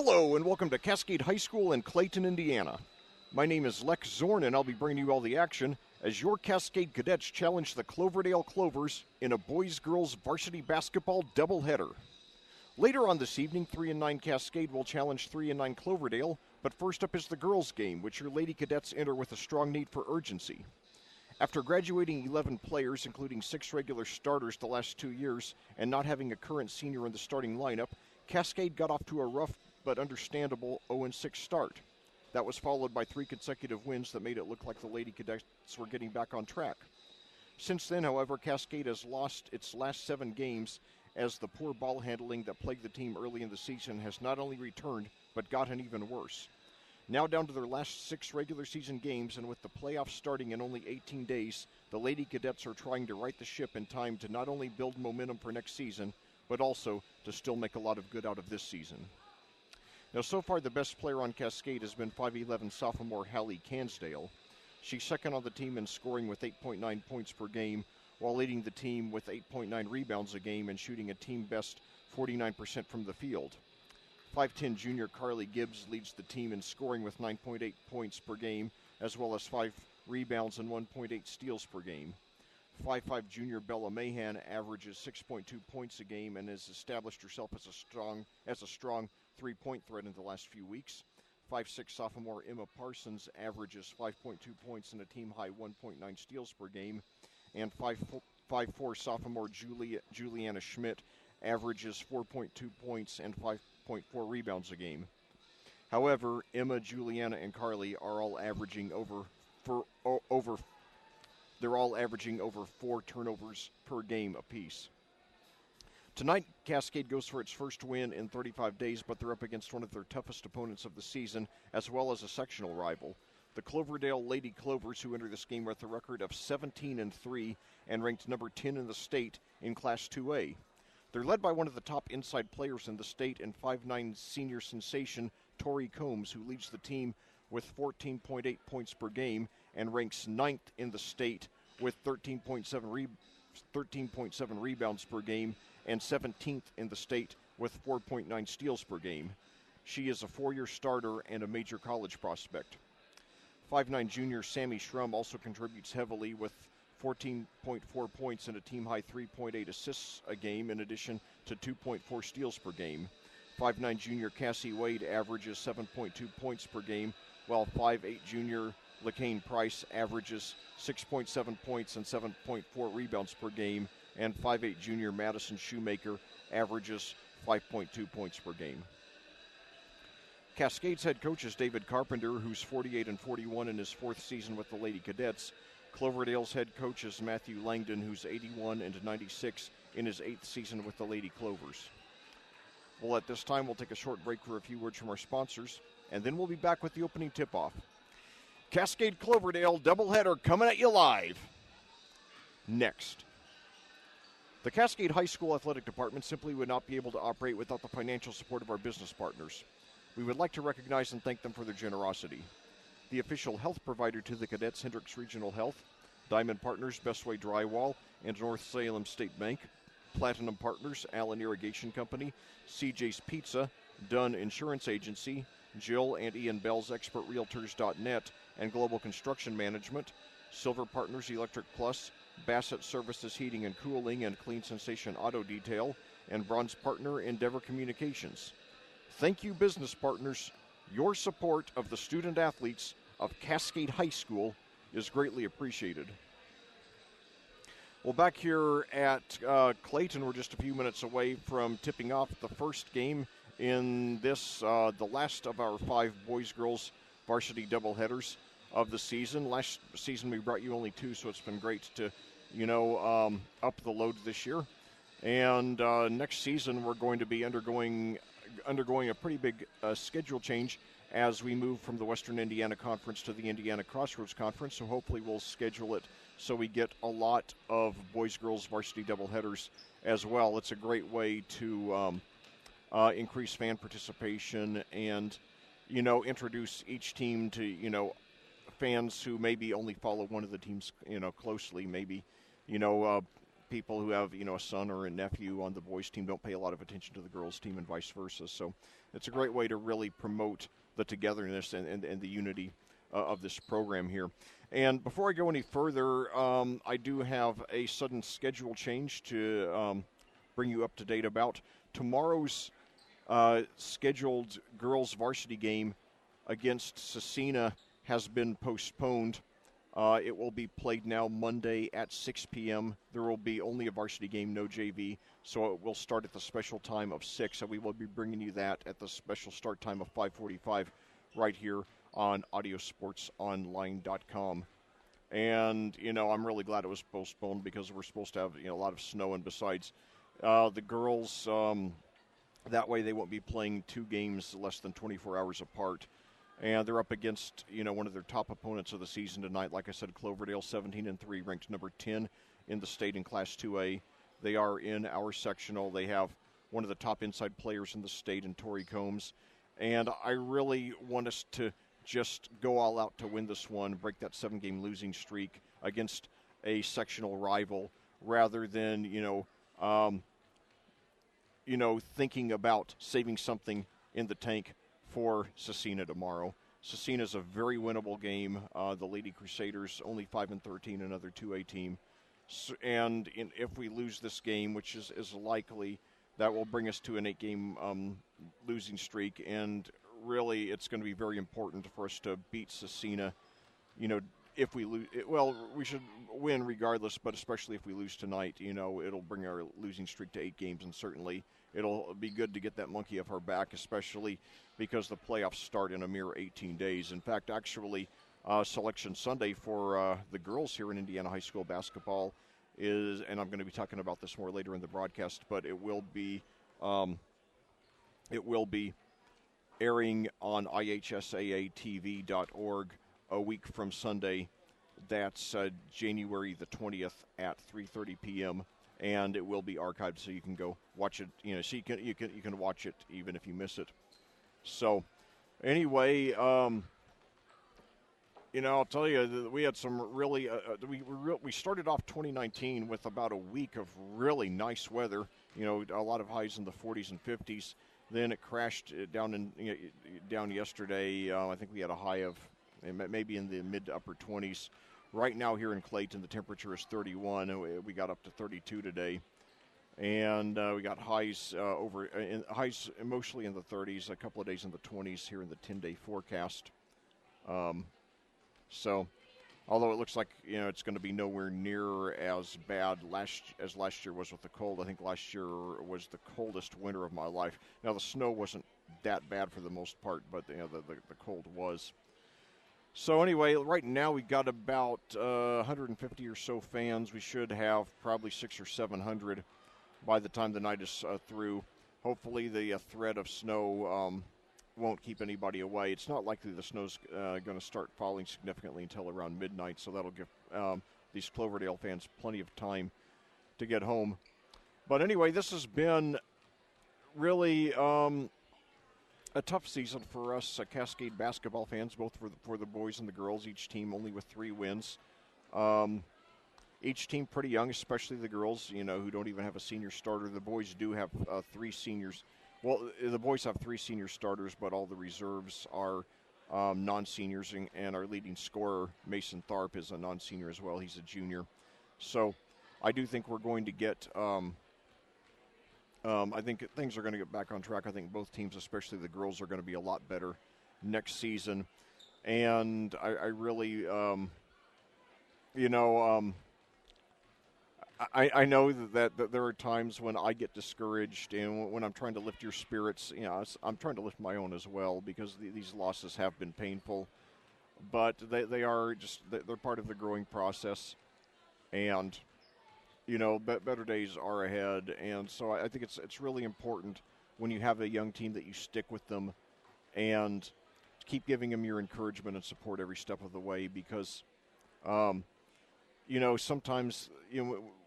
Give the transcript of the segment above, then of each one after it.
Hello and welcome to Cascade High School in Clayton, Indiana. My name is Lec Zorn and I'll be bringing you all the action as your Cascade Cadets challenge the Cloverdale Clovers in a boys-girls varsity basketball doubleheader. Later on this evening, 3 and 9 Cascade will challenge 3 and 9 Cloverdale, but first up is the girls' game, which your Lady Cadets enter with a strong need for urgency. After graduating 11 players, including 6 regular starters the last 2 years, and not having a current senior in the starting lineup, Cascade got off to a rough but understandable 0-6 start. That was followed by 3 consecutive wins that made it look like the Lady Cadets were getting back on track. Since then, however, Cascade has lost its last 7 games as the poor ball handling that plagued the team early in the season has not only returned, but gotten even worse. Now down to their last 6 regular season games, and with the playoffs starting in only 18 days, the Lady Cadets are trying to right the ship in time to not only build momentum for next season, but also to still make a lot of good out of this season. Now, so far, the best player on Cascade has been 5'11 sophomore Hallie Cansdale. She's second on the team in scoring with 8.9 points per game, while leading the team with 8.9 rebounds a game and shooting a team-best 49% from the field. 5'10 junior Carly Gibbs leads the team in scoring with 9.8 points per game, as well as 5 rebounds and 1.8 steals per game. 5'5 junior Bella Mahan averages 6.2 points a game and has established herself as a strong three-point threat in the last few weeks. 5'6 sophomore Emma Parsons averages 5.2 points and a team-high 1.9 steals per game. And 5'4 sophomore Juliana Schmidt averages 4.2 points and 5.4 rebounds a game. However, Emma, Juliana, and Carly are all averaging over 4 turnovers per game apiece. Tonight, Cascade goes for its first win in 35 days, but they're up against one of their toughest opponents of the season, as well as a sectional rival. The Cloverdale Lady Clovers, who enter this game with a record of 17-3 and ranked number 10 in the state in Class 2A. They're led by one of the top inside players in the state and 5'9 senior sensation Tori Combs, who leads the team with 14.8 points per game and ranks 9th in the state with 13.7 rebounds per game and 17th in the state with 4.9 steals per game. She is a 4-year starter and a major college prospect. 5'9 junior Sammy Schrum also contributes heavily with 14.4 points and a team-high 3.8 assists a game, in addition to 2.4 steals per game. 5'9 junior Cassie Wade averages 7.2 points per game, while 5'8 junior LaCane Price averages 6.7 points and 7.4 rebounds per game, and 5'8 junior Madison Shoemaker averages 5.2 points per game. Cascade's head coach is David Carpenter, who's 48-41 in his 4th season with the Lady Cadets. Cloverdale's head coach is Matthew Langdon, who's 81-96 in his 8th season with the Lady Clovers. Well, at this time, we'll take a short break for a few words from our sponsors, and then we'll be back with the opening tip-off. Cascade Cloverdale doubleheader coming at you live. Next. The Cascade High School Athletic Department simply would not be able to operate without the financial support of our business partners. We would like to recognize and thank them for their generosity. The official health provider to the cadets, Hendricks Regional Health, Diamond Partners, Bestway Drywall, and North Salem State Bank, Platinum Partners, Allen Irrigation Company, CJ's Pizza, Dunn Insurance Agency, Jill and Ian Bell's ExpertRealtors.net, and Global Construction Management, Silver Partners Electric Plus, Bassett Services Heating and Cooling, and Clean Sensation Auto Detail, and bronze partner Endeavor Communications. Thank you, business partners. Your support of the student athletes of Cascade High School is greatly appreciated. Well, back here at Clayton, we're just a few minutes away from tipping off the first game in this, the last of our 5 boys-girls varsity doubleheaders of the season. Last season we brought you only 2, so it's been great to, up the load this year. And next season we're going to be undergoing a pretty big schedule change as we move from the Western Indiana Conference to the Indiana Crossroads Conference. So hopefully we'll schedule it so we get a lot of boys-girls varsity doubleheaders as well. It's a great way to increase fan participation and, introduce each team to, fans who maybe only follow one of the teams, closely, maybe, people who have, a son or a nephew on the boys team don't pay a lot of attention to the girls team and vice versa. So it's a great way to really promote the togetherness and the unity of this program here. And before I go any further, I do have a sudden schedule change to bring you up to date about. Tomorrow's scheduled girls varsity game against Cecina has been postponed. It will be played now Monday at 6 p.m. There will be only a varsity game, no JV, so it will start at the special time of 6, and we will be bringing you that at the special start time of 5:45 right here on audiosportsonline.com. And, I'm really glad it was postponed because we're supposed to have, a lot of snow, and besides, the girls, that way they won't be playing 2 games less than 24 hours apart. And they're up against, one of their top opponents of the season tonight. Like I said, Cloverdale, 17-3, ranked number 10 in the state in Class 2A. They are in our sectional. They have one of the top inside players in the state in Tori Combs. And I really want us to just go all out to win this one, break that 7-game losing streak against a sectional rival, rather than, thinking about saving something in the tank for Cecina tomorrow. Cecina is a very winnable game. The Lady Crusaders only 5-13, another 2A team. So, and if we lose this game, which is likely, that will bring us to an 8-game losing streak. And really, it's going to be very important for us to beat Cecina. If we lose, we should win regardless, but especially if we lose tonight, it'll bring our losing streak to 8 games, and certainly it'll be good to get that monkey off our back, especially because the playoffs start in a mere 18 days. In fact, actually, Selection Sunday for the girls here in Indiana high school basketball is, and I'm going to be talking about this more later in the broadcast, but it will be airing on ihsaatv.org a week from Sunday. That's January the 20th at 3:30 p.m. and it will be archived, so you can go watch it. So you can watch it even if you miss it. So, anyway, I'll tell you, we had some really. We started off 2019 with about a week of really nice weather. A lot of highs in the 40s and 50s. Then it crashed down yesterday. I think we had a high of maybe in the mid to upper 20s. Right now here in Clayton, the temperature is 31. We got up to 32 today. And we got highs highs mostly in the 30s, a couple of days in the 20s here in the 10-day forecast. So, although it looks like it's going to be nowhere near as bad as last year was with the cold. I think last year was the coldest winter of my life. Now the snow wasn't that bad for the most part, but the cold was. So anyway, right now we got about 150 or so fans. We should have probably 600 or 700 by the time the night is through. Hopefully the threat of snow won't keep anybody away. It's not likely the snow's going to start falling significantly until around midnight, so that'll give these Cloverdale fans plenty of time to get home. But anyway, this has been really a tough season for us Cascade basketball fans, both for the boys and the girls, each team only with 3 wins. Each team pretty young, especially the girls, who don't even have a senior starter. The boys do have 3 seniors. Well, the boys have 3 senior starters, but all the reserves are non-seniors, and our leading scorer, Mason Tharp, is a non-senior as well. He's a junior. So I do think we're going to get I think things are going to get back on track. I think both teams, especially the girls, are going to be a lot better next season. And I really, I know that there are times when I get discouraged, and when I'm trying to lift your spirits, I'm trying to lift my own as well, because these losses have been painful. But they're part of the growing process, and better days are ahead. And so I think it's really important when you have a young team that you stick with them and keep giving them your encouragement and support every step of the way, because sometimes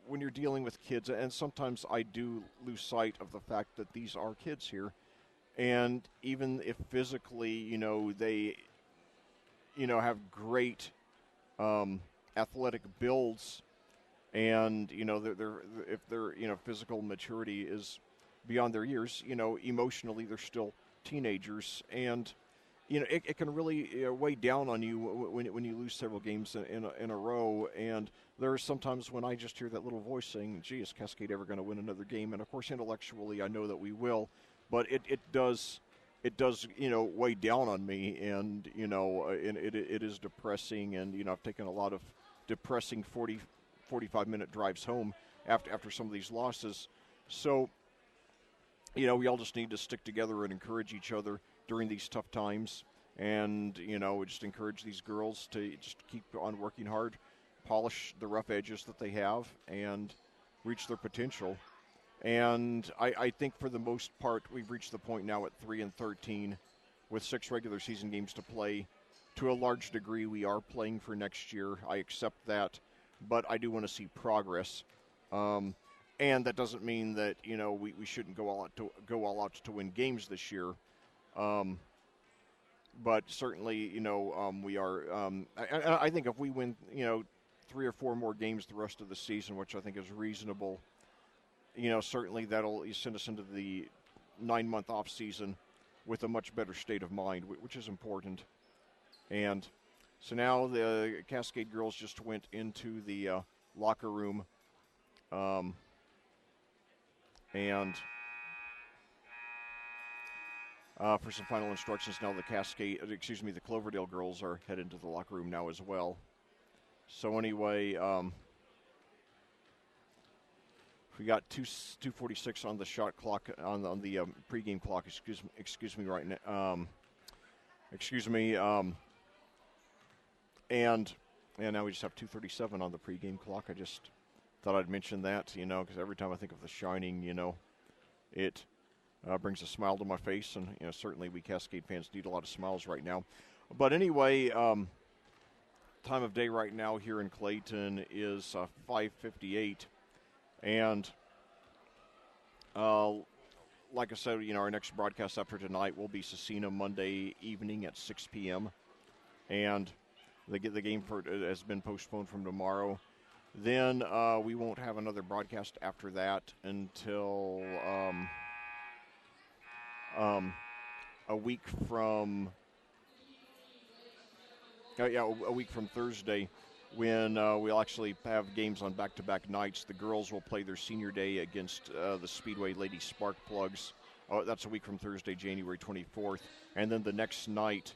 when you're dealing with kids, and sometimes I do lose sight of the fact that these are kids here, and even if physically they have great athletic builds, and if their physical maturity is beyond their years, emotionally they're still teenagers, and it can really weigh down on you when you lose several games in a row. And there are sometimes when I just hear that little voice saying, "Gee, is Cascade ever going to win another game?" And of course, intellectually, I know that we will, but it does weigh down on me, and it is depressing. And I've taken a lot of depressing 45-minute drives home after some of these losses. So we all just need to stick together and encourage each other during these tough times, and we just encourage these girls to just keep on working hard, polish the rough edges that they have, and reach their potential. And I think for the most part we've reached the point now at 3-13 with 6 regular season games to play. To a large degree we are playing for next year. I accept that, but I do want to see progress. And that doesn't mean that we shouldn't go all out to win games this year. But certainly, we are. I think if we win, 3 or 4 more games the rest of the season, which I think is reasonable, certainly that'll send us into the 9-month off season with a much better state of mind, which is important. And so now the Cascade girls just went into the locker room, and for some final instructions. Now the Cloverdale girls are headed into the locker room now as well. So anyway, we got 2:46 on the shot clock on the pregame clock. Excuse me right now. And now we just have 2:37 on the pregame clock. I just thought I'd mention that, because every time I think of The Shining, it brings a smile to my face, and certainly we Cascade fans need a lot of smiles right now. But anyway, time of day right now here in Clayton is 5:58, and like I said, our next broadcast after tonight will be Cecina Monday evening at 6 p.m. and the game has been postponed from tomorrow. Then we won't have another broadcast after that until a week from Thursday, when we'll actually have games on back-to-back nights. The girls will play their senior day against the Speedway Lady Sparkplugs. That's a week from Thursday, January 24th. And then the next night,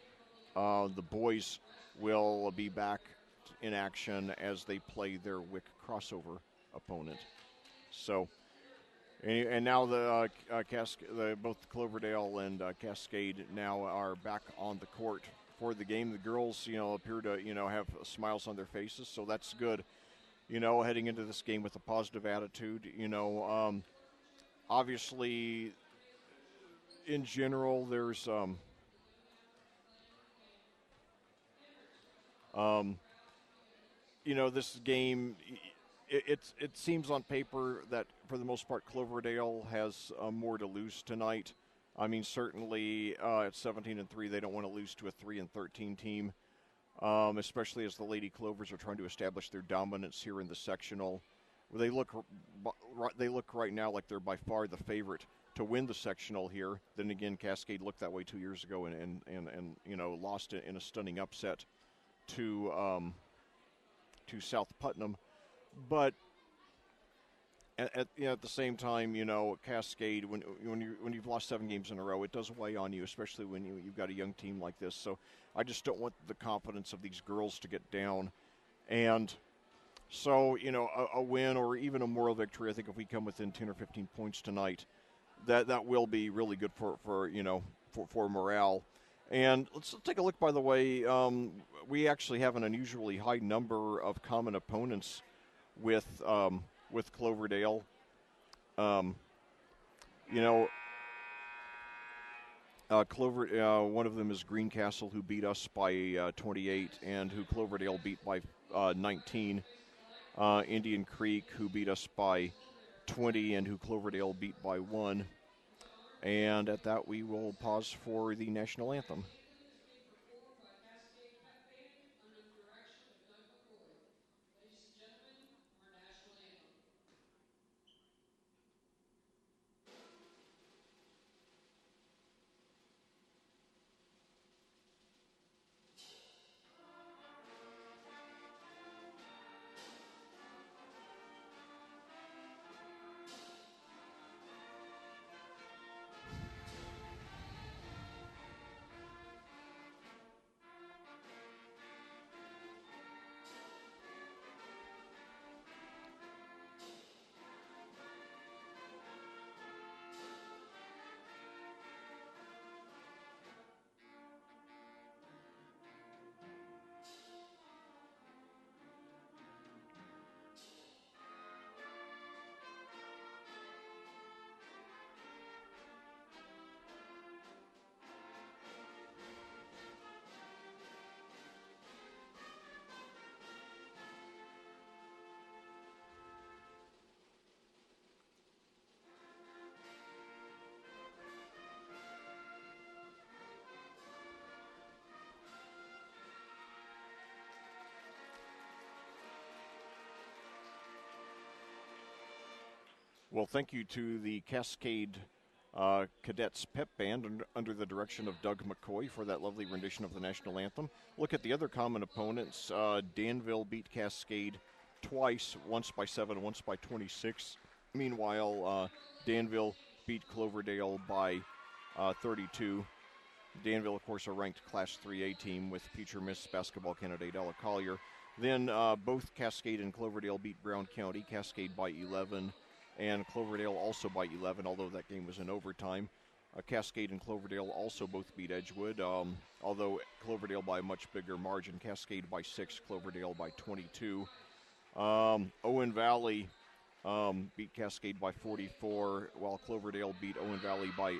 the boys will be back in action as they play their WIC crossover opponent. So, and now both Cloverdale and Cascade now are back on the court for the game. The girls, appear to, have smiles on their faces, so that's good. Heading into this game with a positive attitude. Obviously, in general, there's this game, it seems on paper that for the most part Cloverdale has more to lose tonight. I mean, certainly at 17-3, they don't want to lose to a 3-13 team, especially as the Lady Clovers are trying to establish their dominance here in the sectional. They look right now like they're by far the favorite to win the sectional here. Then again, Cascade looked that way 2 years ago and lost in a stunning upset to South Putnam. But at the same time, Cascade, when you've lost 7 games in a row, it does weigh on you, especially when you've got a young team like this. So I just don't want the confidence of these girls to get down. And so, a win or even a moral victory, I think if we come within 10 or 15 points tonight, that will be really good for morale. And let's take a look, by the way. We actually have an unusually high number of common opponents with Cloverdale. One of them is Greencastle, who beat us by 28, and who Cloverdale beat by 19. Indian Creek, who beat us by 20, and who Cloverdale beat by 1. And at that, we will pause for the national anthem. Well, thank you to the Cascade Cadets Pep Band under the direction of Doug McCoy for that lovely rendition of the national anthem. Look at the other common opponents. Danville beat Cascade twice, once by 7, once by 26. Meanwhile, Danville beat Cloverdale by 32. Danville, of course, a ranked Class 3A team with future Miss Basketball candidate Ella Collier. Then both Cascade and Cloverdale beat Brown County, Cascade by 11, and Cloverdale also by 11, although that game was in overtime. Cascade and Cloverdale also both beat Edgewood, although Cloverdale by a much bigger margin. Cascade by 6, Cloverdale by 22. Owen Valley beat Cascade by 44, while Cloverdale beat Owen Valley by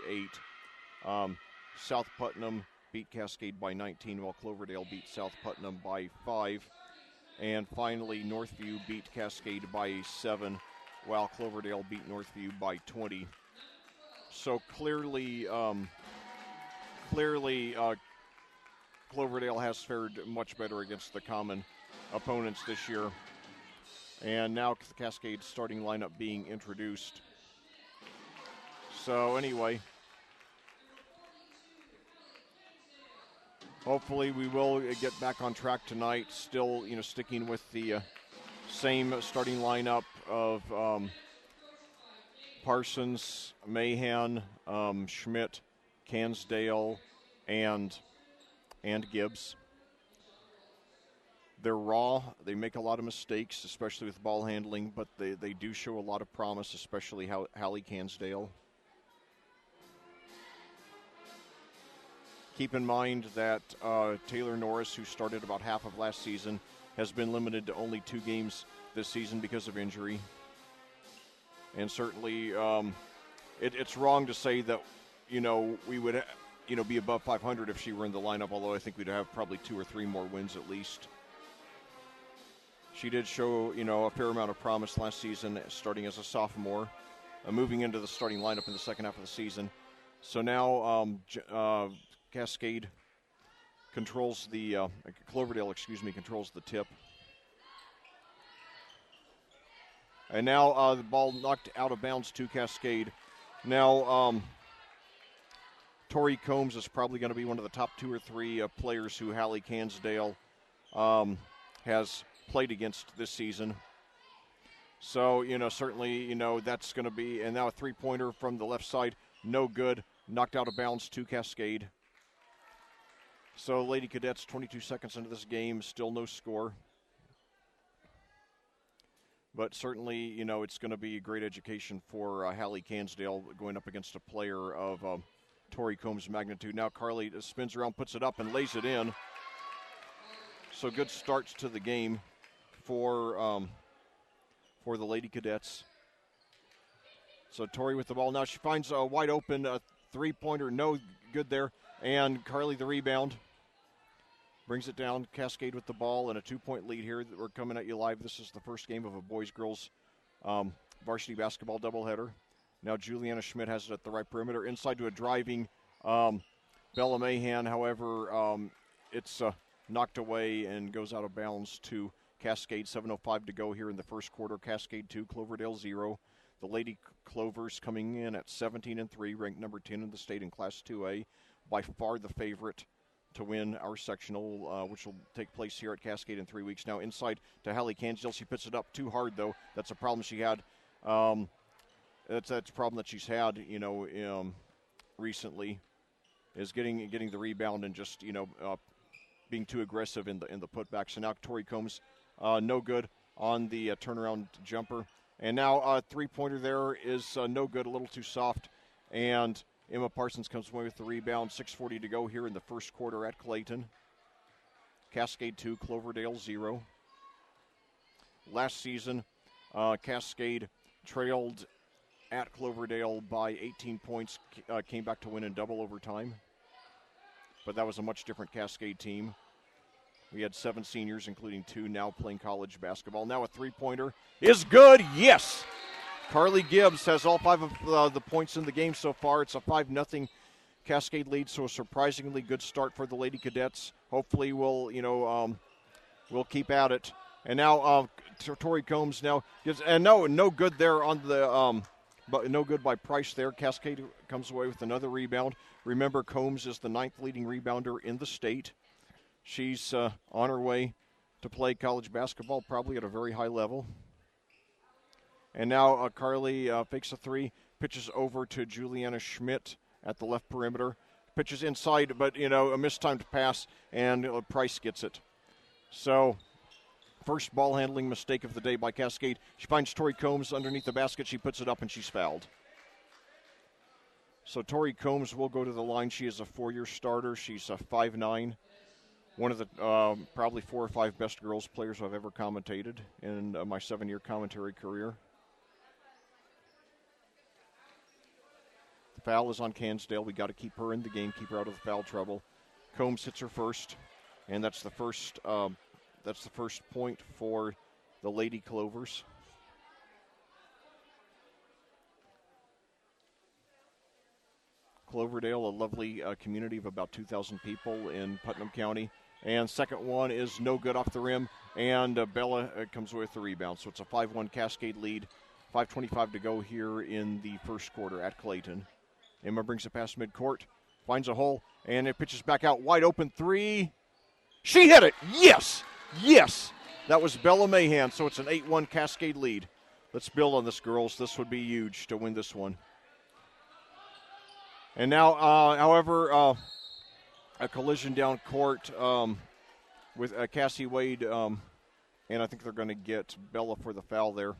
8. South Putnam beat Cascade by 19, while Cloverdale beat South Putnam by 5. And finally, Northview beat Cascade by 7, while Cloverdale beat Northview by 20. So clearly, Cloverdale has fared much better against the common opponents this year. And now the Cascade starting lineup being introduced. So anyway, hopefully we will get back on track tonight, still, sticking with the same starting lineup of Parsons, Mahan, Schmidt, Cansdale, and Gibbs. They're raw. They make a lot of mistakes, especially with ball handling, but they do show a lot of promise, especially Hallie Cansdale. Keep in mind that Taylor Norris, who started about half of last season, has been limited to only 2 games this season because of injury. And certainly it's wrong to say that, we would, be above 500 if she were in the lineup, although I think we'd have probably 2 or 3 more wins at least. She did show, a fair amount of promise last season, starting as a sophomore, moving into the starting lineup in the second half of the season. So now Cascade controls the Cloverdale, controls the tip. And now the ball knocked out of bounds to Cascade. Now Tori Combs is probably going to be one of the top 2 or 3 players who Hallie Cansdale has played against this season. So, certainly, that's going to be, and now a 3-pointer from the left side, no good, knocked out of bounds to Cascade. So Lady Cadets 22 seconds into this game, still no score. But certainly, it's going to be a great education for Hallie Cansdale going up against a player of Tori Combs' magnitude. Now Carly spins around, puts it up, and lays it in. So good starts to the game for the Lady Cadets. So Tori with the ball. Now she finds a wide open 3-pointer, no good there. And Carly the rebound. Brings it down. Cascade with the ball and a 2-point lead here. We're coming at you live. This is the first game of a boys-girls varsity basketball doubleheader. Now Juliana Schmidt has it at the right perimeter. Inside to a driving Bella Mahan. However, it's knocked away and goes out of bounds to Cascade. 7:05 to go here in the first quarter. Cascade 2, Cloverdale 0. The Lady Clovers coming in at 17-3, ranked number 10 in the state in Class 2A. By far the favorite to win our sectional, which will take place here at Cascade in 3 weeks. Now inside to Hallie Cansdale. She puts it up too hard, though. That's a problem she had. That's a problem that she's had, recently, is getting the rebound and just, being too aggressive in the putback. So now Tori Combs, no good on the turnaround jumper. And now a 3-pointer there is no good, a little too soft. And Emma Parsons comes away with the rebound. 6:40 to go here in the first quarter at Clayton. Cascade 2, Cloverdale 0. Last season, Cascade trailed at Cloverdale by 18 points, came back to win in double overtime. But that was a much different Cascade team. We had 7 seniors, including 2 now playing college basketball. Now a 3-pointer is good, yes! Carly Gibbs has all 5 of the points in the game so far. It's a 5-0 Cascade lead, so a surprisingly good start for the Lady Cadets. Hopefully we'll keep at it. And now Tori Combs now gives, and no good there on the but no good by Price there. Cascade comes away with another rebound. Remember, Combs is the 9th leading rebounder in the state. She's on her way to play college basketball, probably at a very high level. And now Carly fakes a three, pitches over to Juliana Schmidt at the left perimeter. Pitches inside, but, a mistimed pass, and Price gets it. So, first ball handling mistake of the day by Cascade. She finds Tori Combs underneath the basket. She puts it up, and she's fouled. So Tori Combs will go to the line. She is a 4-year starter. She's 5'9", one of the probably 4 or 5 best girls players I've ever commentated in my 7-year commentary career. The foul is on Cansdale. We got to keep her in the game, keep her out of the foul trouble. Combs hits her first, and that's the first point for the Lady Clovers. Cloverdale, a lovely community of about 2,000 people in Putnam County. And second one is no good off the rim, and Bella comes with the rebound. So it's a 5-1 Cascade lead. 5:25 to go here in the first quarter at Clayton. Emma brings it past midcourt, finds a hole, and it pitches back out. Wide open three. She hit it! Yes! Yes! That was Bella Mahan, so it's an 8-1 Cascade lead. Let's build on this, girls. This would be huge to win this one. And now, however, a collision down court with Cassie Wade, and I think they're going to get Bella for the foul there.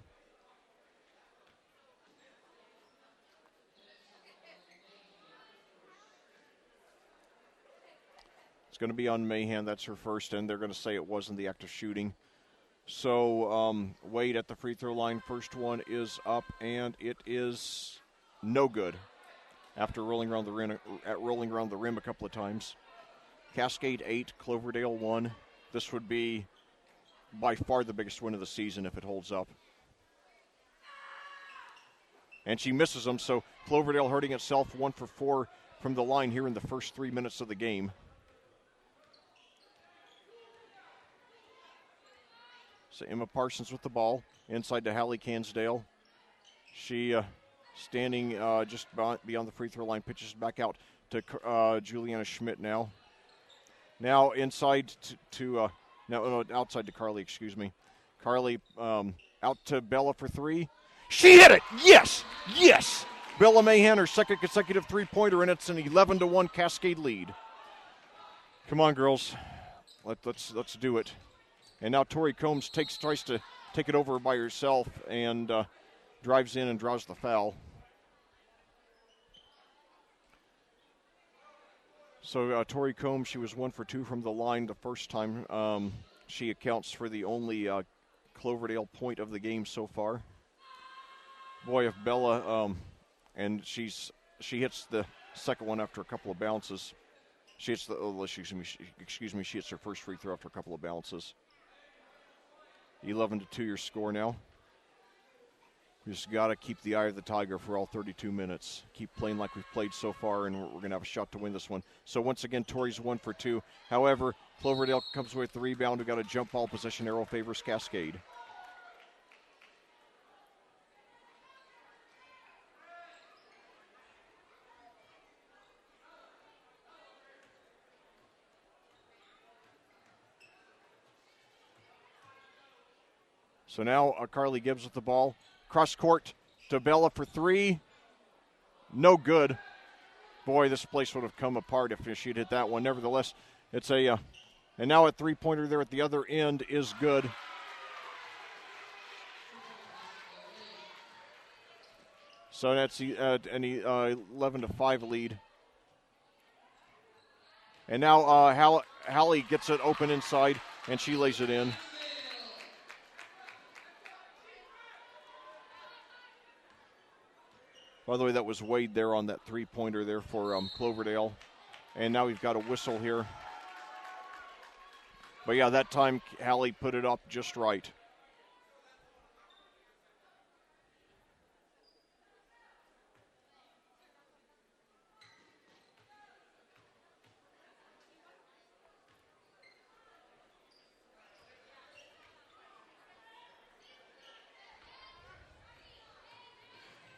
It's going to be on Mahan. That's her first, and they're going to say it wasn't the act of shooting. So Wade at the free throw line. First one is up, and it is no good after rolling around the rim a couple of times. Cascade 8, Cloverdale 1. This would be by far the biggest win of the season if it holds up. And she misses them, so Cloverdale hurting itself 1 for 4 from the line here in the first 3 minutes of the game. So Emma Parsons with the ball inside to Hallie Cansdale. She standing just beyond the free throw line, pitches back out to Juliana Schmidt now. Now inside outside to Carly, excuse me. Carly out to Bella for three. She hit it! Yes! Yes! Bella Mahan, her second consecutive three-pointer, and it's an 11-1 Cascade lead. Come on, girls. Let's do it. And now Tori Combs tries to take it over by herself and drives in and draws the foul. So Tori Combs, she was 1 for 2 from the line the first time. She accounts for the only Cloverdale point of the game so far. Boy, if Bella, and she hits the second one after a couple of bounces. She hits she hits her first free throw after a couple of bounces. 11-2 your score now. We just got to keep the eye of the tiger for all 32 minutes. Keep playing like we've played so far, and we're going to have a shot to win this one. So once again, Tori's 1 for 2. However, Cloverdale comes with the rebound. We've got a jump ball possession. Arrow favors Cascade. So now Carly Gibbs with the ball. Cross court to Bella for three. No good. Boy, this place would have come apart if she'd hit that one. Nevertheless, it's and now a three-pointer there at the other end is good. So that's an 11-5 lead. And now Hallie gets it open inside, and she lays it in. By the way, that was Wade there on that three-pointer there for Cloverdale. And now we've got a whistle here. But, yeah, that time Hallie put it up just right.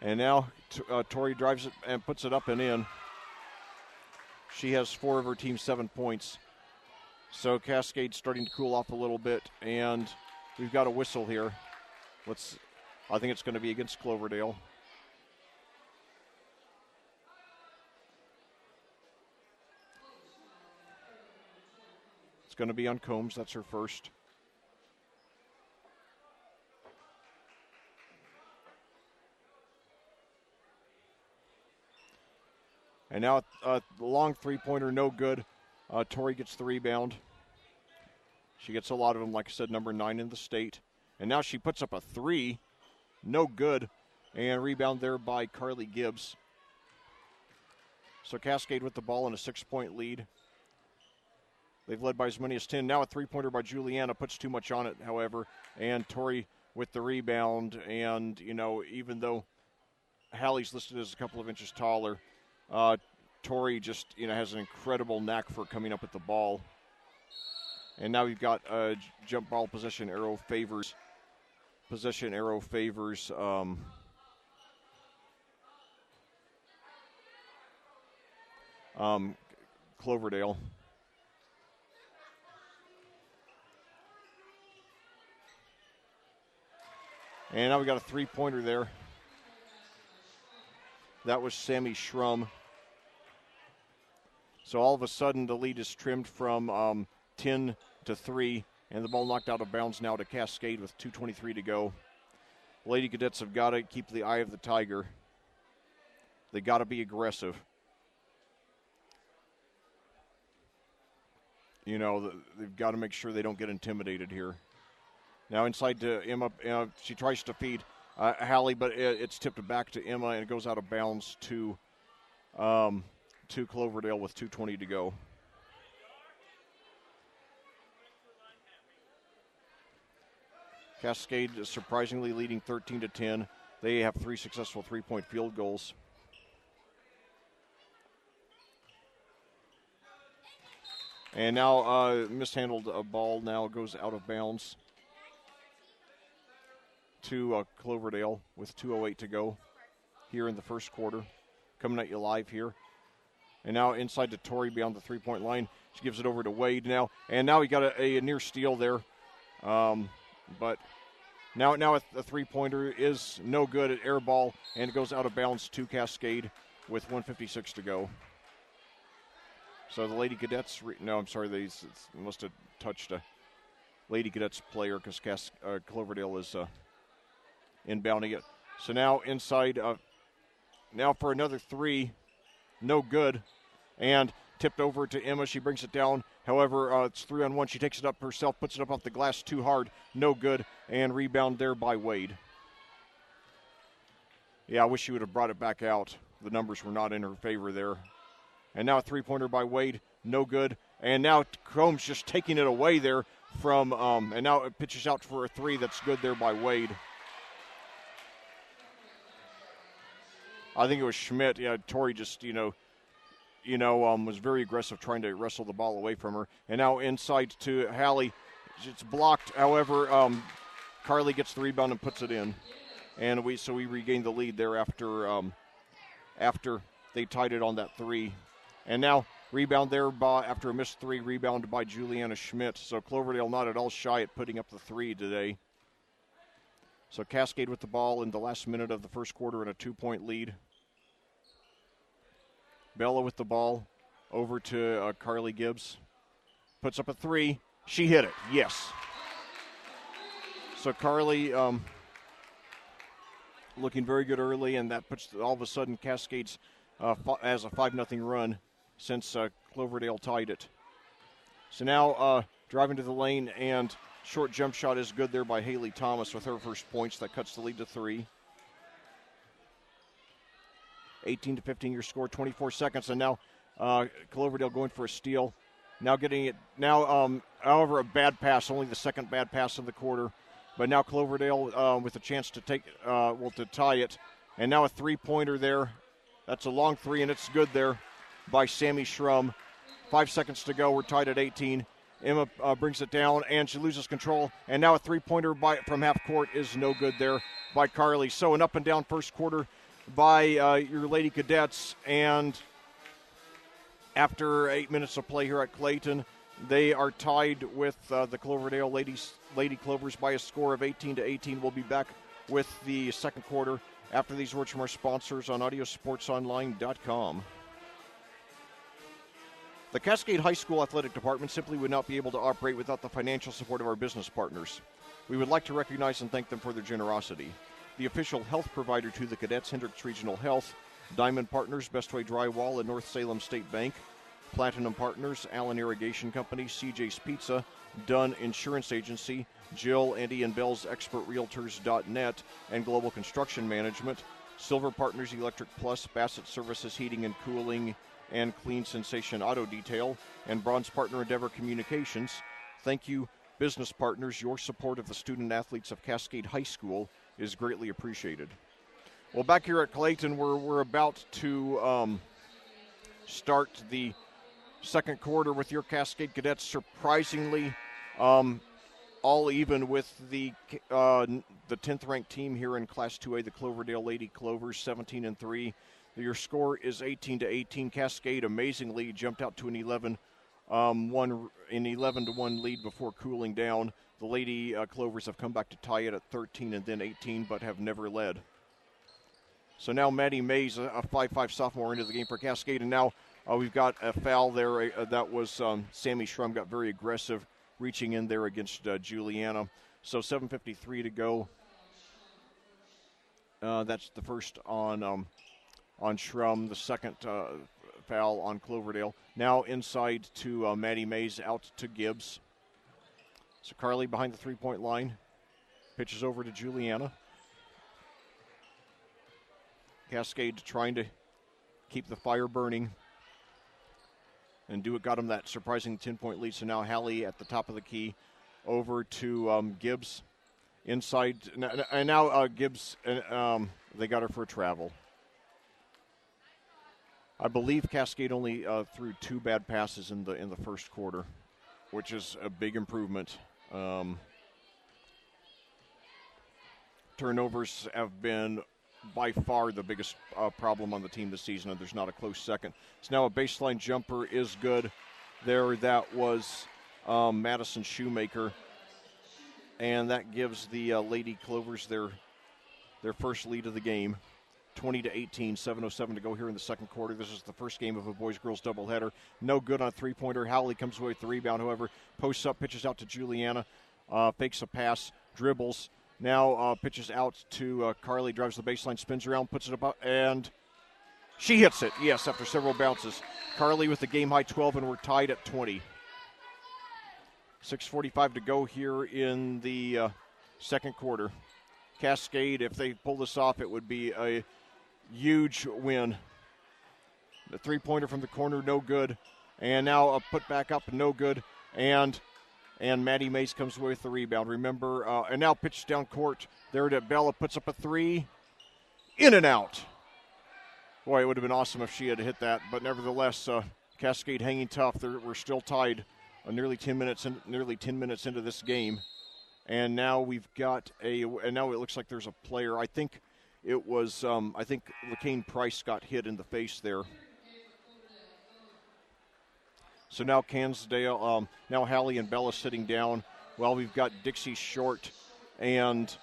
And now Tori drives it and puts it up and in. She has 4 of her team's 7 points. So Cascade's starting to cool off a little bit, and we've got a whistle here. I think it's going to be against Cloverdale. It's going to be on Combs. That's her first. And now the long three-pointer, no good. Tori gets the rebound. She gets a lot of them, like I said, number 9 in the state. And now she puts up a 3, no good. And rebound there by Carly Gibbs. So Cascade with the ball in a 6-point lead. They've led by as many as 10. Now a three-pointer by Juliana puts too much on it, however. And Tori with the rebound. And, even though Hallie's listed as a couple of inches taller, Tori just, has an incredible knack for coming up with the ball. And now we've got jump ball possession arrow favors. Cloverdale. And now we got a three-pointer there. That was Sammy Schrum. So all of a sudden the lead is trimmed from 10 to 3, and the ball knocked out of bounds now to Cascade with 2:23 to go. Lady Cadets have got to keep the eye of the tiger. They got to be aggressive. They've got to make sure they don't get intimidated here. Now inside to Emma. She tries to feed Hallie, but it's tipped back to Emma, and it goes out of bounds to Cloverdale with 2:20 to go. Cascade is surprisingly leading 13 to 10. They have 3 successful three-point field goals. And now mishandled a ball now goes out of bounds to Cloverdale with 2:08 to go here in the first quarter. Coming at you live here. And now inside to Tori beyond the three-point line. She gives it over to Wade now. And now he got a near steal there. But now a three-pointer is no good at air ball, and it goes out of bounds to Cascade with 1:56 to go. So the Lady Cadets, they must have touched a Lady Cadets player because Cloverdale is inbounding it. So now inside, now for another 3, no good, and tipped over to Emma. She brings it down. However, it's 3-on-1. She takes it up herself, puts it up off the glass too hard, no good, and rebound there by Wade. Yeah, I wish she would have brought it back out. The numbers were not in her favor there. And now a three-pointer by Wade, no good. And now Combs just taking it away there from, and now it pitches out for a 3 that's good there by Wade. I think it was Schmidt. Yeah, Tori just, was very aggressive trying to wrestle the ball away from her. And now inside to Hallie. It's blocked. However, Carly gets the rebound and puts it in. And we regained the lead there after they tied it on that 3. And now rebound there after a missed 3, rebound by Juliana Schmidt. So Cloverdale not at all shy at putting up the 3 today. So Cascade with the ball in the last minute of the first quarter in a 2-point lead. Bella with the ball over to Carly Gibbs. Puts up a 3. She hit it. Yes. So Carly looking very good early, and that puts all of a sudden Cascades as a 5-0 run since Cloverdale tied it. So now driving to the lane, and short jump shot is good there by Haley Thomas with her first points. That cuts the lead to 3. 18-15 your score, 24 seconds, and now Cloverdale going for a steal. Now getting it, however, a bad pass, only the second bad pass of the quarter. But now Cloverdale with a chance to to tie it. And now a three-pointer there. That's a long 3, and it's good there by Sammy Schrum. 5 seconds to go. We're tied at 18. Emma brings it down, and she loses control. And now a three-pointer from half court is no good there by Carly. So an up-and-down first quarter by your Lady Cadets, and after 8 minutes of play here at Clayton, they are tied with the Cloverdale Lady Clovers by a score of 18-18. We'll be back with the second quarter after these words from our sponsors on audiosportsonline.com. The Cascade High School Athletic Department simply would not be able to operate without the financial support of our business partners. We would like to recognize and thank them for their generosity. The official health provider to the Cadets, Hendricks Regional Health, Diamond Partners, Bestway Drywall, and North Salem State Bank, Platinum Partners, Allen Irrigation Company, CJ's Pizza, Dunn Insurance Agency, Jill and Ian Bell's ExpertRealtors.net, and Global Construction Management, Silver Partners Electric Plus, Bassett Services Heating and Cooling, and Clean Sensation Auto Detail, and Bronze Partner Endeavor Communications. Thank you, business partners. Your support of the student athletes of Cascade High School is greatly appreciated. Well, back here at Clayton, we're about to start the second quarter with your Cascade Cadets surprisingly all even with the 10th ranked team here in Class 2A, the Cloverdale Lady Clovers, 17-3. Your score is 18-18. Cascade amazingly jumped out to an 11-1 lead before cooling down. The Lady Clovers have come back to tie it at 13 and then 18, but have never led. So now Maddie Mays, a 5'5 sophomore, into the game for Cascade, and now we've got a foul there. That was Sammy Schrum got very aggressive, reaching in there against Juliana. So 7:53 to go. That's the first on Schrum, the second foul on Cloverdale. Now inside to Maddie Mays, out to Gibbs. So Carly behind the three-point line. Pitches over to Juliana. Cascade trying to keep the fire burning. And Dewitt got him that surprising 10-point lead. So now Hallie at the top of the key. Over to Gibbs. Inside. And now Gibbs, they got her for a travel. I believe Cascade only threw 2 bad passes in the first quarter, which is a big improvement. Turnovers have been by far the biggest problem on the team this season, and there's not a close second. So now a baseline jumper is good there. That was Madison Shoemaker, and that gives the Lady Clovers their first lead of the game. 20-18, 7:07 to go here in the second quarter. This is the first game of a boys-girls doubleheader. No good on a three-pointer. Howley comes away with the rebound, however. Posts up, pitches out to Juliana, fakes a pass, dribbles. Now pitches out to Carly, drives the baseline, spins around, puts it up, and she hits it, yes, after several bounces. Carly with the game-high 12, and we're tied at 20. 6:45 to go here in the second quarter. Cascade, if they pull this off, it would be a huge win. The three-pointer from the corner, no good. And now a put back up, no good. And Maddie Mays comes away with the rebound. Remember, and now pitch down court. There to Bella, puts up a three. In and out. Boy, it would have been awesome if she had hit that. But nevertheless, Cascade hanging tough. We're still tied nearly 10 minutes into this game. And now we've got and now it looks like there's a player. I think it was, LaCane Price got hit in the face there. So now Cansdale, now Hallie and Bella sitting down. Well, we've got Dixie Short, and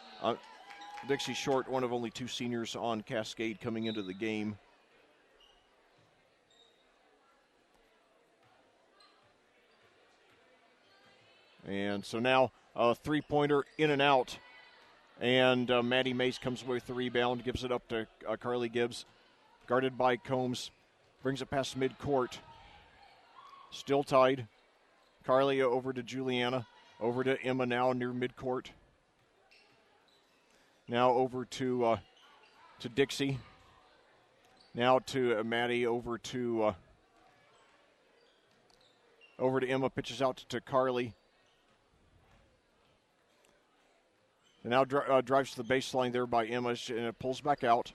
Dixie Short, one of only 2 seniors on Cascade, coming into the game. And so now a three-pointer in and out. And Maddie Mays comes away with the rebound, gives it up to Carly Gibbs. Guarded by Combs. Brings it past midcourt. Still tied. Carly over to Juliana. Over to Emma now near midcourt. Now over to Dixie. Now to Maddie, over to Emma. Pitches out to Carly. And now drives to the baseline there by Emma, and it pulls back out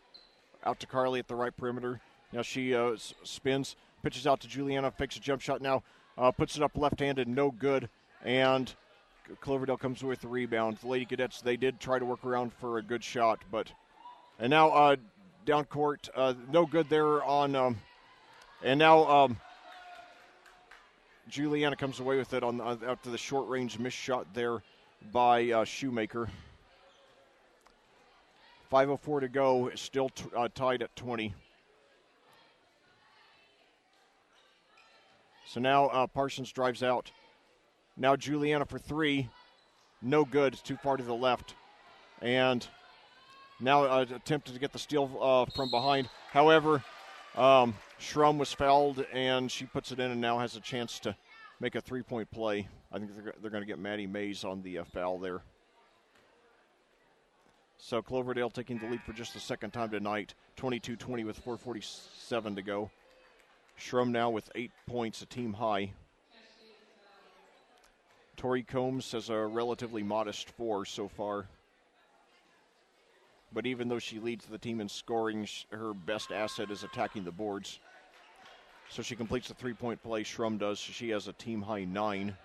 to Carly at the right perimeter. Now she spins, pitches out to Juliana, fakes a jump shot now, puts it up left-handed, no good, and Cloverdale comes with the rebound. The Lady Cadets, they did try to work around for a good shot, and now down court. No good there on, and now Juliana comes away with it on after the short-range missed shot there by Shoemaker. 5:04 to go, still tied at 20. So now Parsons drives out. Now Juliana for three. No good. It's too far to the left. And now attempted to get the steal from behind. However, Schrum was fouled, and she puts it in and now has a chance to make a three-point play. I think they're going to get Maddie Mays on the foul there. So Cloverdale taking the lead for just the second time tonight, 22-20 with 4:47 to go. Schrum now with 8 points, a team high. Tori Combs has a relatively modest 4 so far. But even though she leads the team in scoring, her best asset is attacking the boards. So she completes the three-point play, Schrum does. She has a team high 9.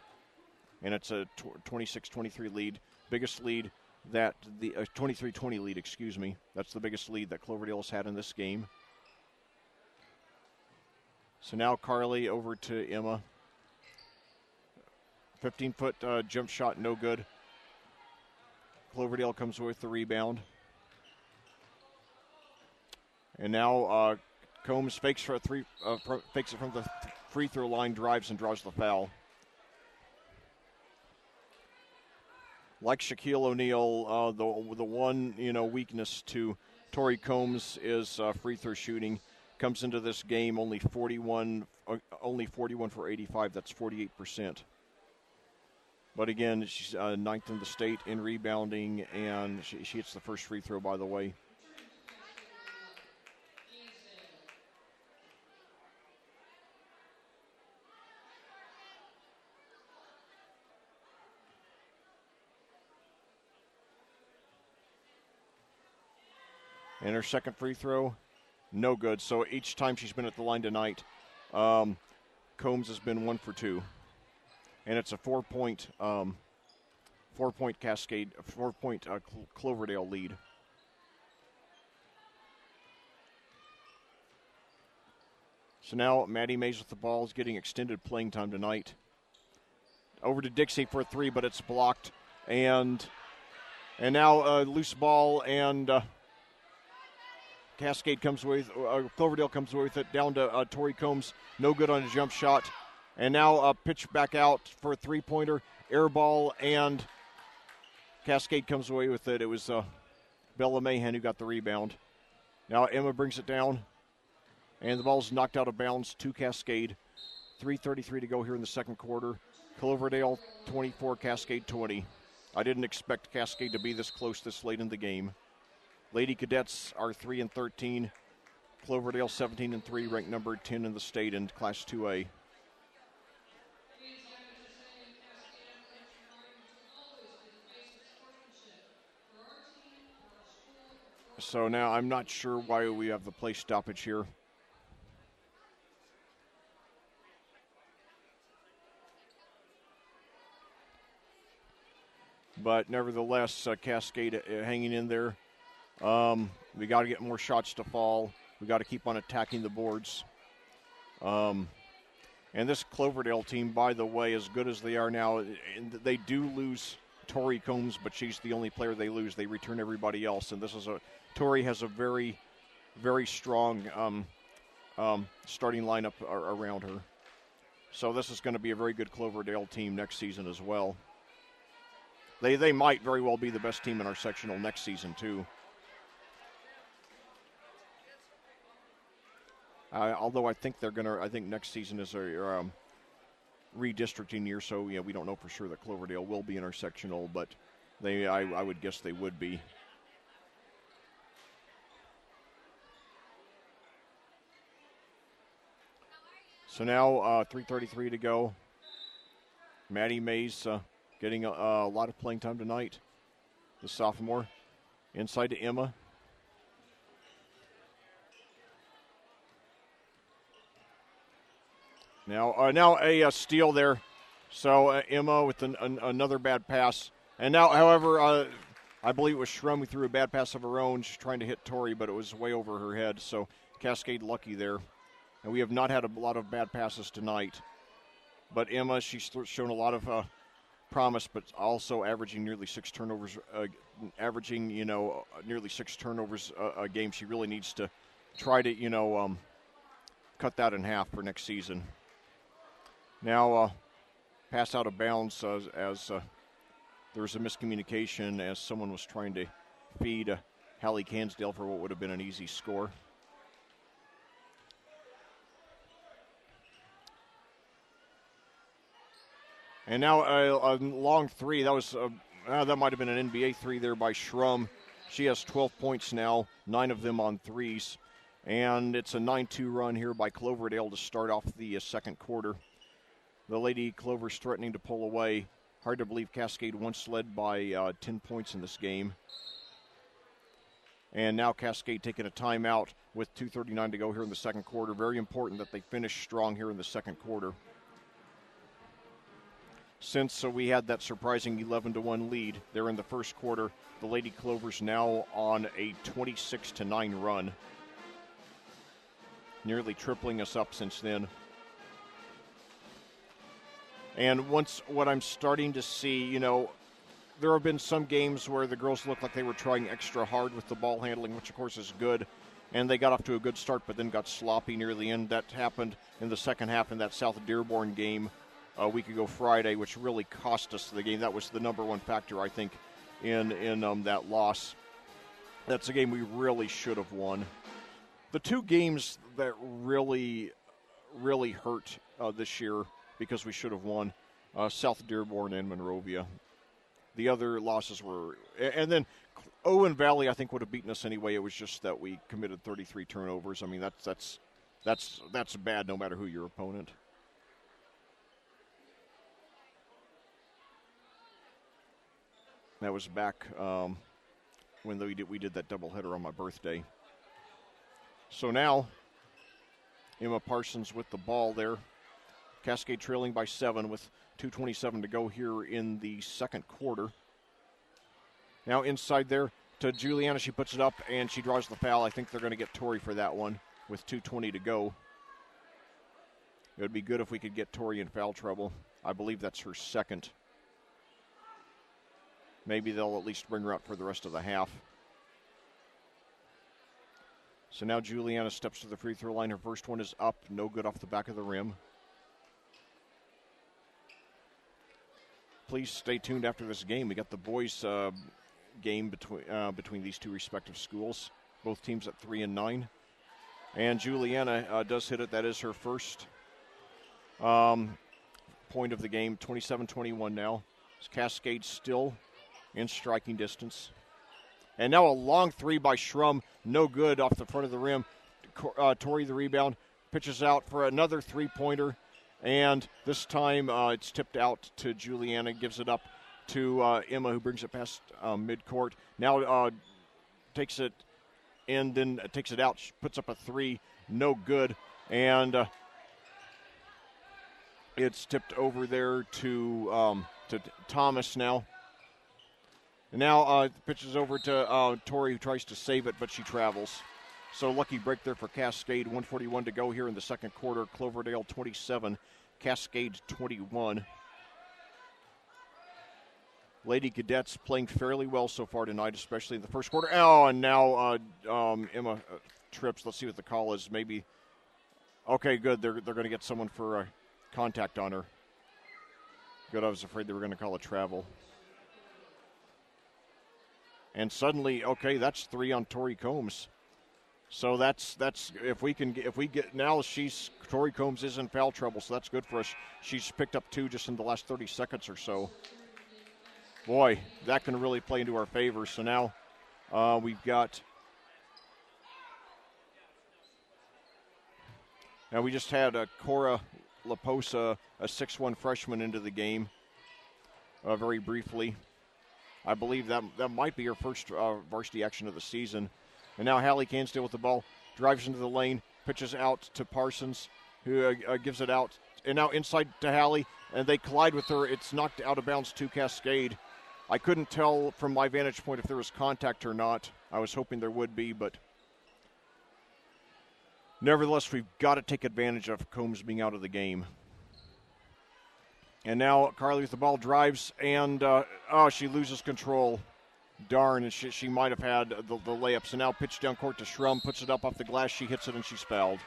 And it's a 26-23 lead. Biggest lead that the 23-20 lead, excuse me. That's the biggest lead that Cloverdale has had in this game. So now Carly over to Emma. 15-foot jump shot, no good. Cloverdale comes with the rebound. And now Combs fakes for a fakes it from the free throw line, drives and draws the foul. Like Shaquille O'Neal, the one weakness to Tori Combs is free throw shooting. Comes into this game only 41 for 85. That's 48%. But again, she's ninth in the state in rebounding, and she hits the first free throw, by the way. And her second free throw, no good. So each time she's been at the line tonight, Combs has been 1 for 2. And it's a 4-point Cascade, 4-point Cloverdale lead. So now Maddie Mays with the ball is getting extended playing time tonight. Over to Dixie for a 3, but it's blocked. And now loose ball, and Cascade comes with, Cloverdale comes with it down to Tori Combs. No good on a jump shot. And now pitch back out for a three-pointer, air ball, and Cascade comes away with it. It was Bella Mahan who got the rebound. Now Emma brings it down, and the ball's knocked out of bounds to Cascade. 3:33 to go here in the second quarter. Cloverdale 24, Cascade 20. I didn't expect Cascade to be this close this late in the game. Lady Cadets are 3-13. Cloverdale 17-3, ranked number 10 in the state in Class 2A. So now I'm not sure why we have the play stoppage here. But nevertheless, Cascade hanging in there. We got to get more shots to fall. We got to keep on attacking the boards. And this Cloverdale team, by the way, as good as they are now, they do lose Tori Combs, but she's the only player they lose. They return everybody else, and Tori has a very, very strong starting lineup around her. So this is going to be a very good Cloverdale team next season as well. They might very well be the best team in our sectional next season too. Although I think next season is a redistricting year, so we don't know for sure that Cloverdale will be in our sectional, but I would guess they would be. So now 3:33 to go. Maddie Mays getting a lot of playing time tonight. The sophomore. Inside to Emma. Now a steal there. So Emma with another bad pass. And now, however, I believe it was Shrum who threw a bad pass of her own. She's trying to hit Tori, but it was way over her head. So Cascade lucky there. And we have not had a lot of bad passes tonight. But Emma, she's shown a lot of promise, but also averaging nearly 6 turnovers, nearly 6 turnovers a game. She really needs to try to, cut that in half for next season. Now, pass out of bounds as there was a miscommunication as someone was trying to feed Hallie Cansdale for what would have been an easy score. And now a long three. That was that might have been an NBA three there by Shrum. She has 12 points now, 9 of them on threes. And it's a 9-2 run here by Cloverdale to start off the second quarter. The Lady Clovers threatening to pull away. Hard to believe Cascade once led by 10 points in this game. And now Cascade taking a timeout with 2:39 to go here in the second quarter. Very important that they finish strong here in the second quarter. Since we had that surprising 11-1 lead there in the first quarter, the Lady Clovers now on a 26-9 run. Nearly tripling us up since then. And what I'm starting to see, there have been some games where the girls looked like they were trying extra hard with the ball handling, which of course is good. And they got off to a good start, but then got sloppy near the end. That happened in the second half in that South Dearborn game a week ago Friday, which really cost us the game. That was the number one factor, I think, in that loss. That's a game we really should have won. The two games that really, really hurt this year because we should have won, South Dearborn and Monrovia. The other losses were, and then Owen Valley I think would have beaten us anyway. It was just that we committed 33 turnovers. I mean that's bad no matter who your opponent. That was back when we did that doubleheader on my birthday. So now, Emma Parsons with the ball there. Cascade trailing by 7 with 2:27 to go here in the second quarter. Now inside there to Juliana. She puts it up and she draws the foul. I think they're going to get Tori for that one with 2:20 to go. It would be good if we could get Tori in foul trouble. I believe that's her second. Maybe they'll at least bring her out for the rest of the half. So now Juliana steps to the free throw line. Her first one is up. No good off the back of the rim. Please stay tuned after this game. We got the boys game between these two respective schools. Both teams at 3 and 9. And Juliana does hit it. That is her first point of the game. 27-21 now. It's Cascade still in striking distance. And now a long three by Shrum. No good off the front of the rim. Tori the rebound. Pitches out for another three-pointer. And this time it's tipped out to Juliana. Gives it up to Emma, who brings it past midcourt. Now takes it in, then takes it out. She puts up a three. No good. And it's tipped over there to Thomas now. And now pitches over to Tori, who tries to save it, but she travels. So lucky break there for Cascade. 1:41 to go here in the second quarter. Cloverdale 27, Cascade 21. Lady Cadets playing fairly well so far tonight, especially in the first quarter. Oh, and now Emma trips. Let's see what the call is. Maybe. Okay, good. They're going to get someone for contact on her. Good. I was afraid they were going to call a travel. And suddenly, okay, that's 3 on Tori Combs. So that's if we get now, Tori Combs is in foul trouble, so that's good for us. She's picked up 2 just in the last 30 seconds or so. Boy, that can really play into our favor. So now we've got. Now we just had Cora Laposa, a 6'1" freshman, into the game very briefly. I believe that might be her first varsity action of the season. And now Hallie Cansdale with the ball, drives into the lane, pitches out to Parsons, who gives it out. And now inside to Hallie, and they collide with her. It's knocked out of bounds to Cascade. I couldn't tell from my vantage point if there was contact or not. I was hoping there would be, but nevertheless, we've got to take advantage of Combs being out of the game. And now Carly with the ball drives, and she loses control. Darn, and she might have had the layup. So now pitch down court to Schrum, puts it up off the glass, she hits it, and she's fouled.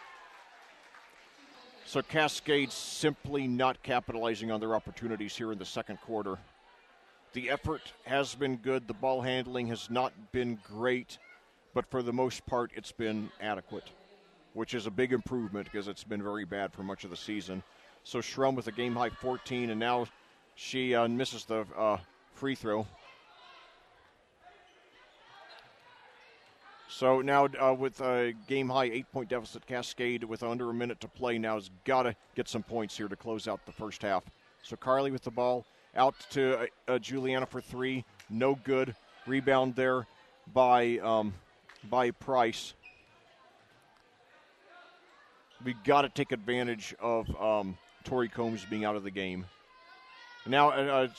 So Cascade simply not capitalizing on their opportunities here in the second quarter. The effort has been good. The ball handling has not been great, but for the most part, it's been adequate, which is a big improvement because it's been very bad for much of the season. So Schrum with a game-high 14, and now she misses the free throw. So now with a game-high 8-point deficit, Cascade with under a minute to play now has got to get some points here to close out the first half. So Carly with the ball, out to Juliana for three, no good. Rebound there by Price. We got to take advantage of Tori Combs being out of the game. Now a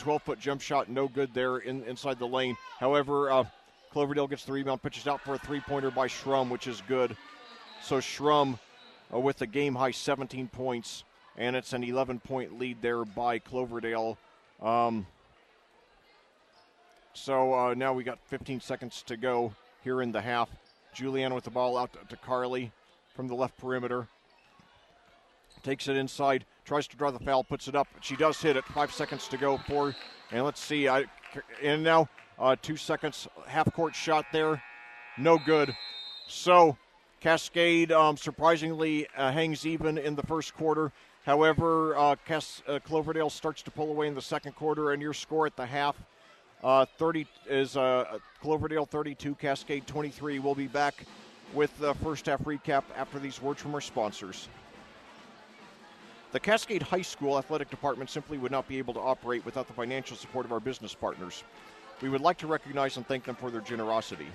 12-foot jump shot, no good there inside the lane. However, Cloverdale gets the rebound, pitches out for a three-pointer by Schrum, which is good. So Schrum with a game-high 17 points, and it's an 11-point lead there by Cloverdale. So now we got 15 seconds to go here in the half. Juliana with the ball out to Carly from the left perimeter. Takes it inside, tries to draw the foul, puts it up. She does hit it. 5 seconds to go for, and let's see. And now 2 seconds, half-court shot there, no good. So Cascade surprisingly hangs even in the first quarter. However, Cloverdale starts to pull away in the second quarter, and your score at the half 30 is Cloverdale 32, Cascade 23. We'll be back with the first half recap after these words from our sponsors. The Cascade High School Athletic Department simply would not be able to operate without the financial support of our business partners. We would like to recognize and thank them for their generosity.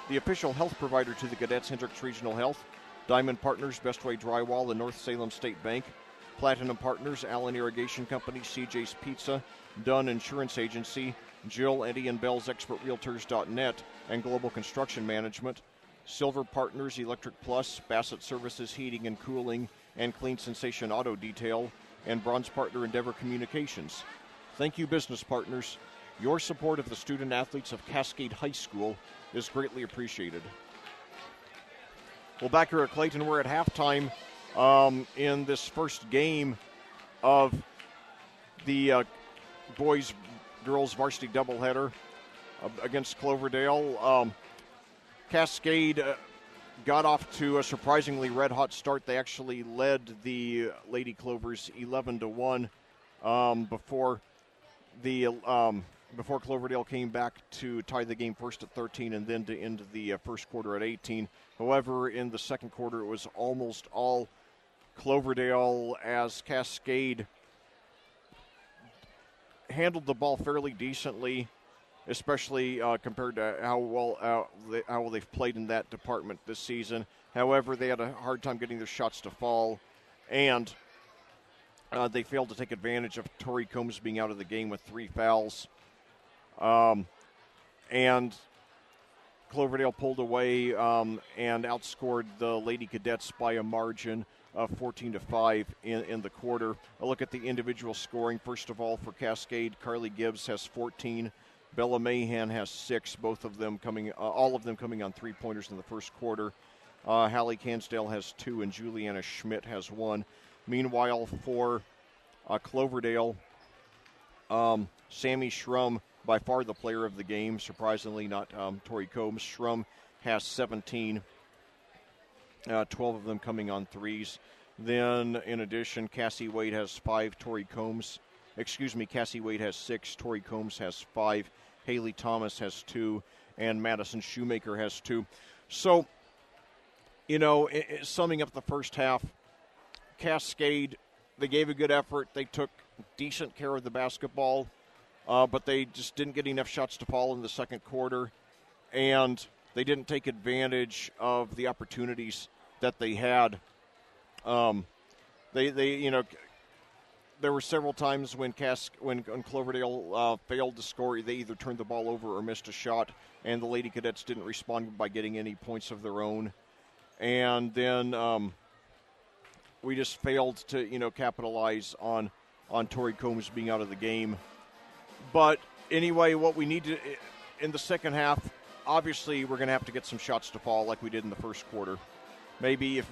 The official health provider to the Cadets, Hendricks Regional Health, Diamond Partners, Bestway Drywall, and North Salem State Bank, Platinum Partners, Allen Irrigation Company, CJ's Pizza, Dunn Insurance Agency, Jill, Eddie, and Bell's ExpertRealtors.net, and Global Construction Management, Silver Partners, Electric Plus, Bassett Services, Heating and Cooling, and Clean Sensation Auto Detail, and Bronze Partner Endeavor Communications. Thank you, business partners. Your support of the student athletes of Cascade High School is greatly appreciated. Well, back here at Clayton, we're at halftime in this first game of the boys-girls varsity doubleheader against Cloverdale. Cascade got off to a surprisingly red-hot start. They actually led the Lady Clovers 11-1 before Cloverdale came back to tie the game first at 13 and then to end the first quarter at 18. However, in the second quarter, it was almost all Cloverdale as Cascade handled the ball fairly decently, especially compared to how well they've played in that department this season. However, they had a hard time getting their shots to fall, and they failed to take advantage of Tori Combs being out of the game with 3 fouls. And Cloverdale pulled away and outscored the Lady Cadets by a margin of 14-5 in the quarter. A look at the individual scoring. First of all, for Cascade, Carly Gibbs has 14. Bella Mahan has 6. All of them coming on 3-pointers in the first quarter. Hallie Cansdale has 2, and Juliana Schmidt has 1. Meanwhile, for Cloverdale, Sammy Schrum, by far the player of the game, surprisingly not Tori Combs. Schrum has 17, 12 of them coming on threes. Then, in addition, Cassie Wade has 5, Cassie Wade has 6, Tori Combs has 5, Haley Thomas has 2, and Madison Shoemaker has 2. So, summing up the first half, Cascade, they gave a good effort. They took decent care of the basketball, but they just didn't get enough shots to fall in the second quarter, and they didn't take advantage of the opportunities that they had. there were several times when Cloverdale failed to score. They either turned the ball over or missed a shot, and the Lady Cadets didn't respond by getting any points of their own. And then we just failed to, capitalize on Tori Combs being out of the game. But anyway, what we need to in the second half, obviously we're going to have to get some shots to fall like we did in the first quarter. Maybe if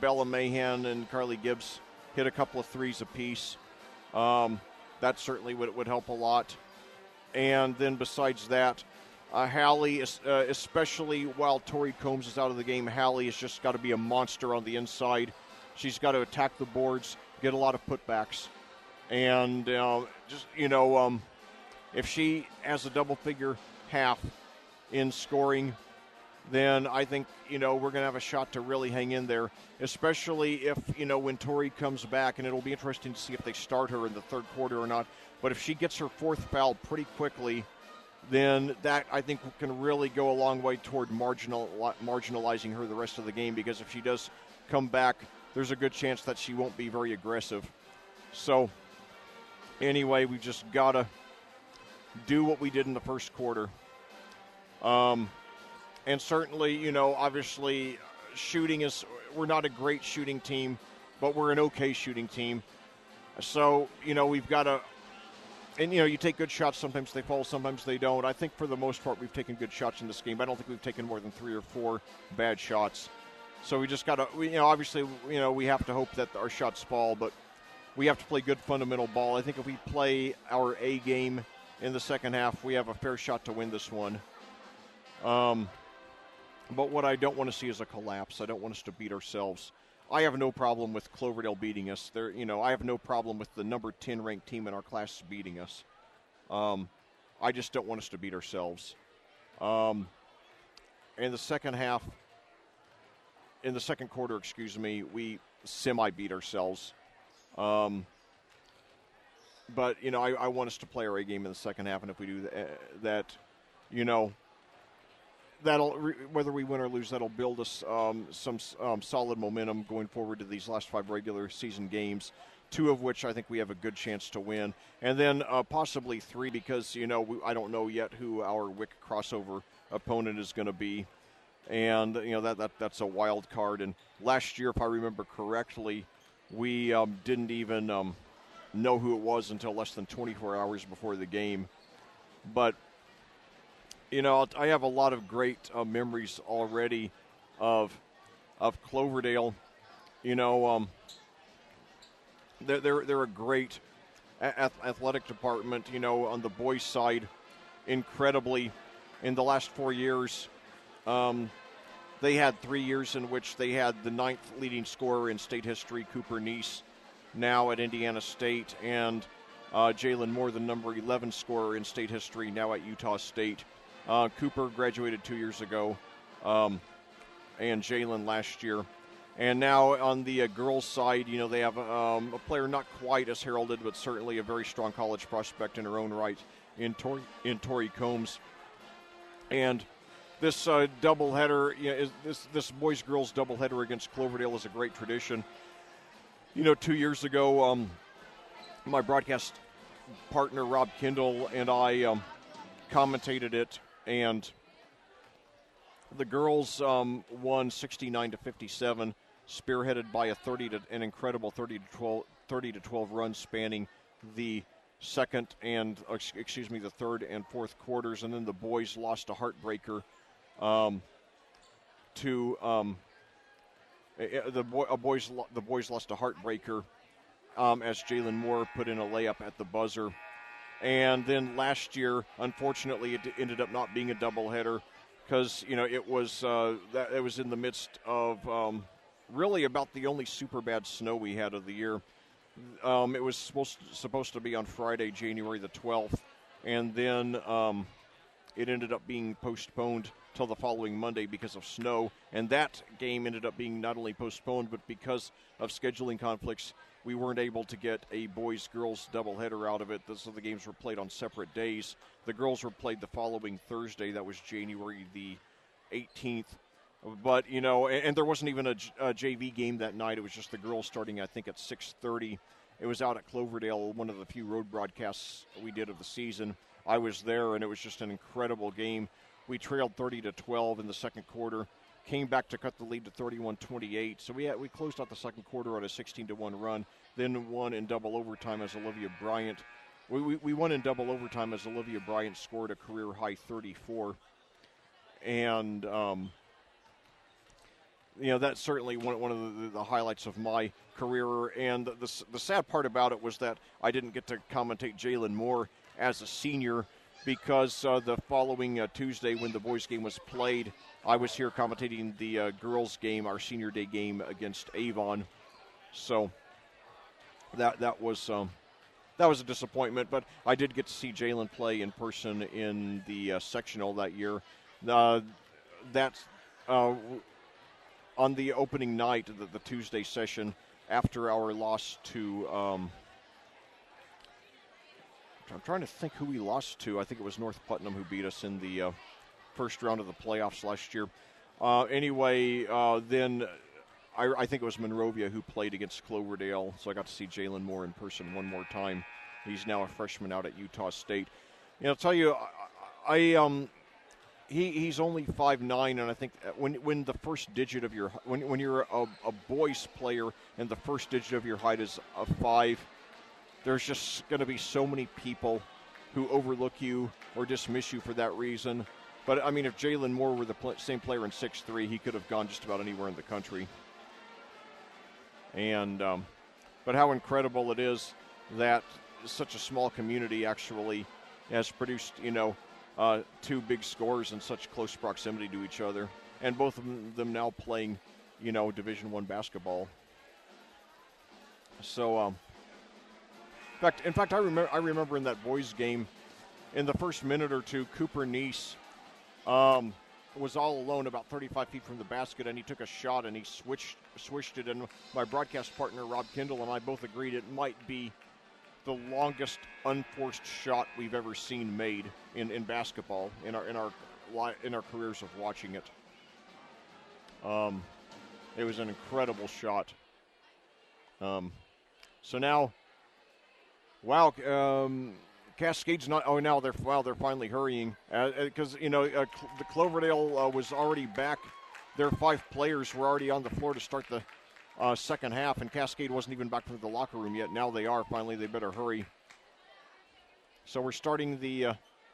Bella Mahan and Carly Gibbs hit a couple of threes apiece, that certainly would help a lot. And then besides that, Hallie, especially while Tori Combs is out of the game, Hallie has just got to be a monster on the inside. She's got to attack the boards, get a lot of putbacks. And if she has a double-figure half in scoring, then I think, we're going to have a shot to really hang in there, especially if, when Tori comes back, and it'll be interesting to see if they start her in the third quarter or not. But if she gets her fourth foul pretty quickly, then that, I think, can really go a long way toward marginalizing her the rest of the game, because if she does come back, there's a good chance that she won't be very aggressive. So, anyway, we just got to do what we did in the first quarter. And certainly, obviously, we're not a great shooting team, but we're an okay shooting team. So, we've got to, and, you take good shots. Sometimes they fall, sometimes they don't. I think for the most part, we've taken good shots in this game. I don't think we've taken more than 3 or 4 bad shots. So we just got to, obviously, we have to hope that our shots fall, but we have to play good fundamental ball. I think if we play our A game in the second half, we have a fair shot to win this one. But what I don't want to see is a collapse. I don't want us to beat ourselves. I have no problem with Cloverdale beating us. I have no problem with the number 10 ranked team in our class beating us. I just don't want us to beat ourselves. In the second quarter, we semi-beat ourselves. But, I want us to play our A game in the second half, and if we do that, whether we win or lose, that'll build us some solid momentum going forward to these last 5 regular season games, 2 of which I think we have a good chance to win. And then possibly 3 because, I don't know yet who our WIC crossover opponent is going to be. And, that's a wild card. And last year, if I remember correctly, we didn't even know who it was until less than 24 hours before the game. But I have a lot of great memories already of Cloverdale. They're a great athletic department. On the boys' side, incredibly, in the last 4 years, they had 3 years in which they had the 9th leading scorer in state history, Cooper Neese, now at Indiana State, and Jalen Moore, the number 11 scorer in state history, now at Utah State. Cooper graduated 2 years ago, and Jalen last year. And now on the girls' side, they have a player not quite as heralded, but certainly a very strong college prospect in her own right in Tori Combs. And this doubleheader, this boys-girls doubleheader against Cloverdale is a great tradition. 2 years ago, my broadcast partner Rob Kindle and I commentated it. And the girls won 69-57, spearheaded by an incredible 30 to 12 run spanning the the third and fourth quarters, and then the boys lost a heartbreaker the boys lost a heartbreaker as Jalen Moore put in a layup at the buzzer. And then last year, unfortunately, it ended up not being a doubleheader because it was in the midst of really about the only super bad snow we had of the year. It was supposed to be on Friday, January the 12th, and then it ended up being postponed till the following Monday because of snow. And that game ended up being not only postponed, but because of scheduling conflicts, we weren't able to get a boys-girls doubleheader out of it. So the games were played on separate days. The girls were played the following Thursday. That was January the 18th. But, and there wasn't even a JV game that night. It was just the girls starting, I think, at 6:30. It was out at Cloverdale, one of the few road broadcasts we did of the season. I was there, and it was just an incredible game. We trailed 30-12 in the second quarter, came back to cut the lead to 31-28. So we closed out the second quarter on a 16-1 run, then won in double overtime as Olivia Bryant. We won in double overtime as Olivia Bryant scored a career-high 34. And, that's certainly one of the highlights of my career. And the sad part about it was that I didn't get to commentate Jalen Moore as a senior because the following Tuesday when the boys' game was played, I was here commentating the girls' game, our senior day game against Avon. So that was a disappointment, but I did get to see Jalen play in person in the sectional that year. That's on the opening night of the Tuesday session after our loss to I'm trying to think who we lost to. I think it was North Putnam who beat us in the first round of the playoffs last year. Then I think it was Monrovia who played against Cloverdale, so I got to see Jalen Moore in person one more time. He's now a freshman out at Utah State. I'll tell you, he's only 5'9", and I think when the first digit of your when you're a boys player and the first digit of your height is a 5, there's just going to be so many people who overlook you or dismiss you for that reason. But I mean, if Jalen Moore were the same player in 6'3", he could have gone just about anywhere in the country. And but how incredible it is that such a small community actually has produced, two big scores in such close proximity to each other, and both of them now playing, Division I basketball. So, in fact, I remember in that boys' game, in the first minute or two, Cooper Neese was all alone about 35 feet from the basket, and he took a shot and he swished it, and my broadcast partner Rob Kendall and I both agreed it might be the longest unforced shot we've ever seen made in basketball in our careers of watching it. It was an incredible shot. So now, wow, Cascade's not. Oh, now they're finally hurrying because the Cloverdale was already back. Their 5 players were already on the floor to start the second half, and Cascade wasn't even back from the locker room yet. Now they are. Finally, they better hurry. So we're starting the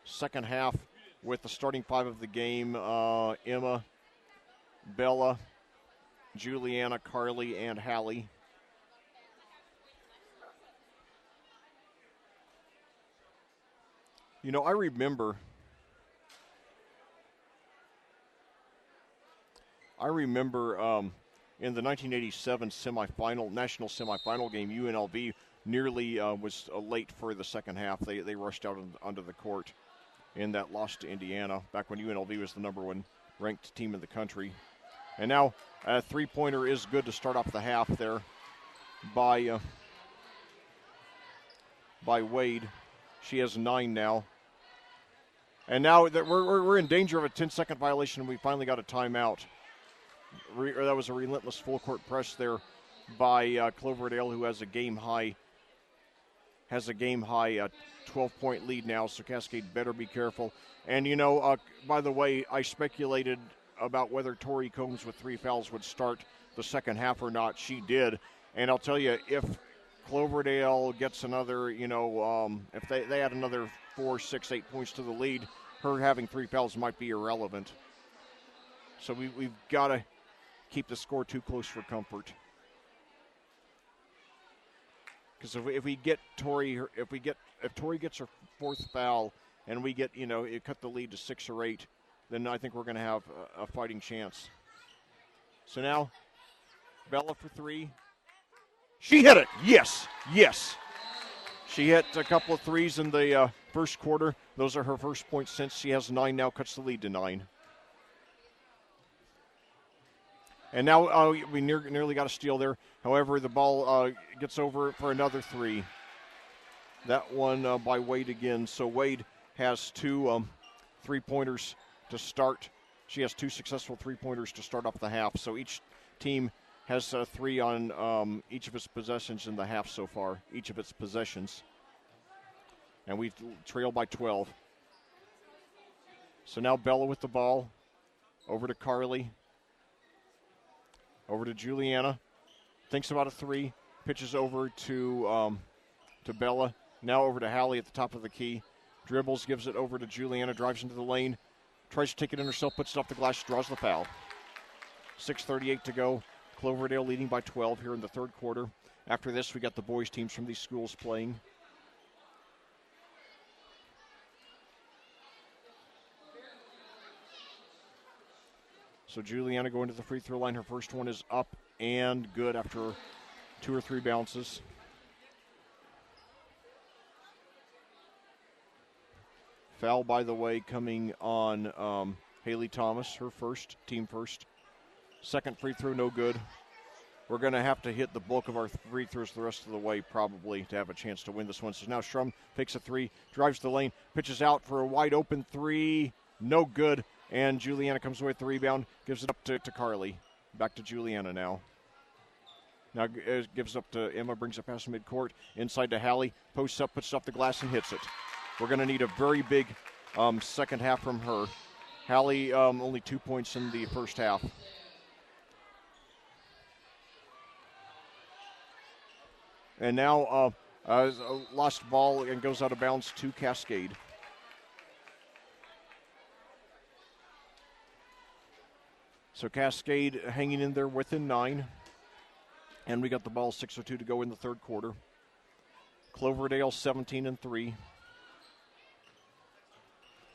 second half with the starting 5 of the game: Emma, Bella, Juliana, Carly, and Hallie. I remember in the 1987 national semifinal game, UNLV nearly was late for the second half. They rushed out onto the court in that loss to Indiana back when UNLV was the number 1 ranked team in the country. And now a three-pointer is good to start off the half there by Wade. She has 9 now. And now that we're in danger of a 10-second violation, and we finally got a timeout. That was a relentless full-court press there by Cloverdale, who has a game-high 12-point lead now, so Cascade better be careful. And, by the way, I speculated about whether Tori Combs with 3 fouls would start the second half or not. She did. And I'll tell you, if Cloverdale gets another, if they add another 4, 6, 8 points to the lead, her having 3 fouls might be irrelevant. So we've got to keep the score too close for comfort. Because if Tori gets her 4th foul and we get, it cut the lead to 6 or 8, then I think we're going to have a fighting chance. So now, Bella for 3. She hit it. Yes. She hit a couple of threes in the first quarter. Those are her first points since. She has 9 now, cuts the lead to 9. And now we nearly got a steal there. However, the ball gets over for another 3. That one by Wade again. So Wade has 2 three-pointers to start. She has 2 successful three-pointers to start off the half. So each team has 3 on each of its possessions in the half so far, each of its possessions. And we've trailed by 12. So now Bella with the ball. Over to Carly. Over to Juliana. Thinks about a 3. Pitches over to Bella. Now over to Hallie at the top of the key. Dribbles, gives it over to Juliana. Drives into the lane. Tries to take it in herself. Puts it off the glass. Draws the foul. 6:38 to go. Cloverdale leading by 12 here in the third quarter. After this, we got the boys' teams from these schools playing. So Juliana going to the free throw line. Her first one is up and good after 2 or 3 bounces. Foul, by the way, coming on Haley Thomas, her first, team first. Second free throw, no good. We're going to have to hit the bulk of our free throws the rest of the way probably to have a chance to win this one. So now Schrum takes a 3, drives the lane, pitches out for a wide open 3, no good. And Juliana comes away with the rebound, gives it up to Carly. Back to Juliana now. Now gives it up to Emma, brings it past midcourt. Inside to Hallie, posts up, puts it off the glass, and hits it. We're going to need a very big second half from her. Hallie only 2 points in the first half. And now lost ball and goes out of bounds to Cascade. So Cascade hanging in there within 9. And we got the ball, 6:02 to go in the third quarter. Cloverdale 17-3.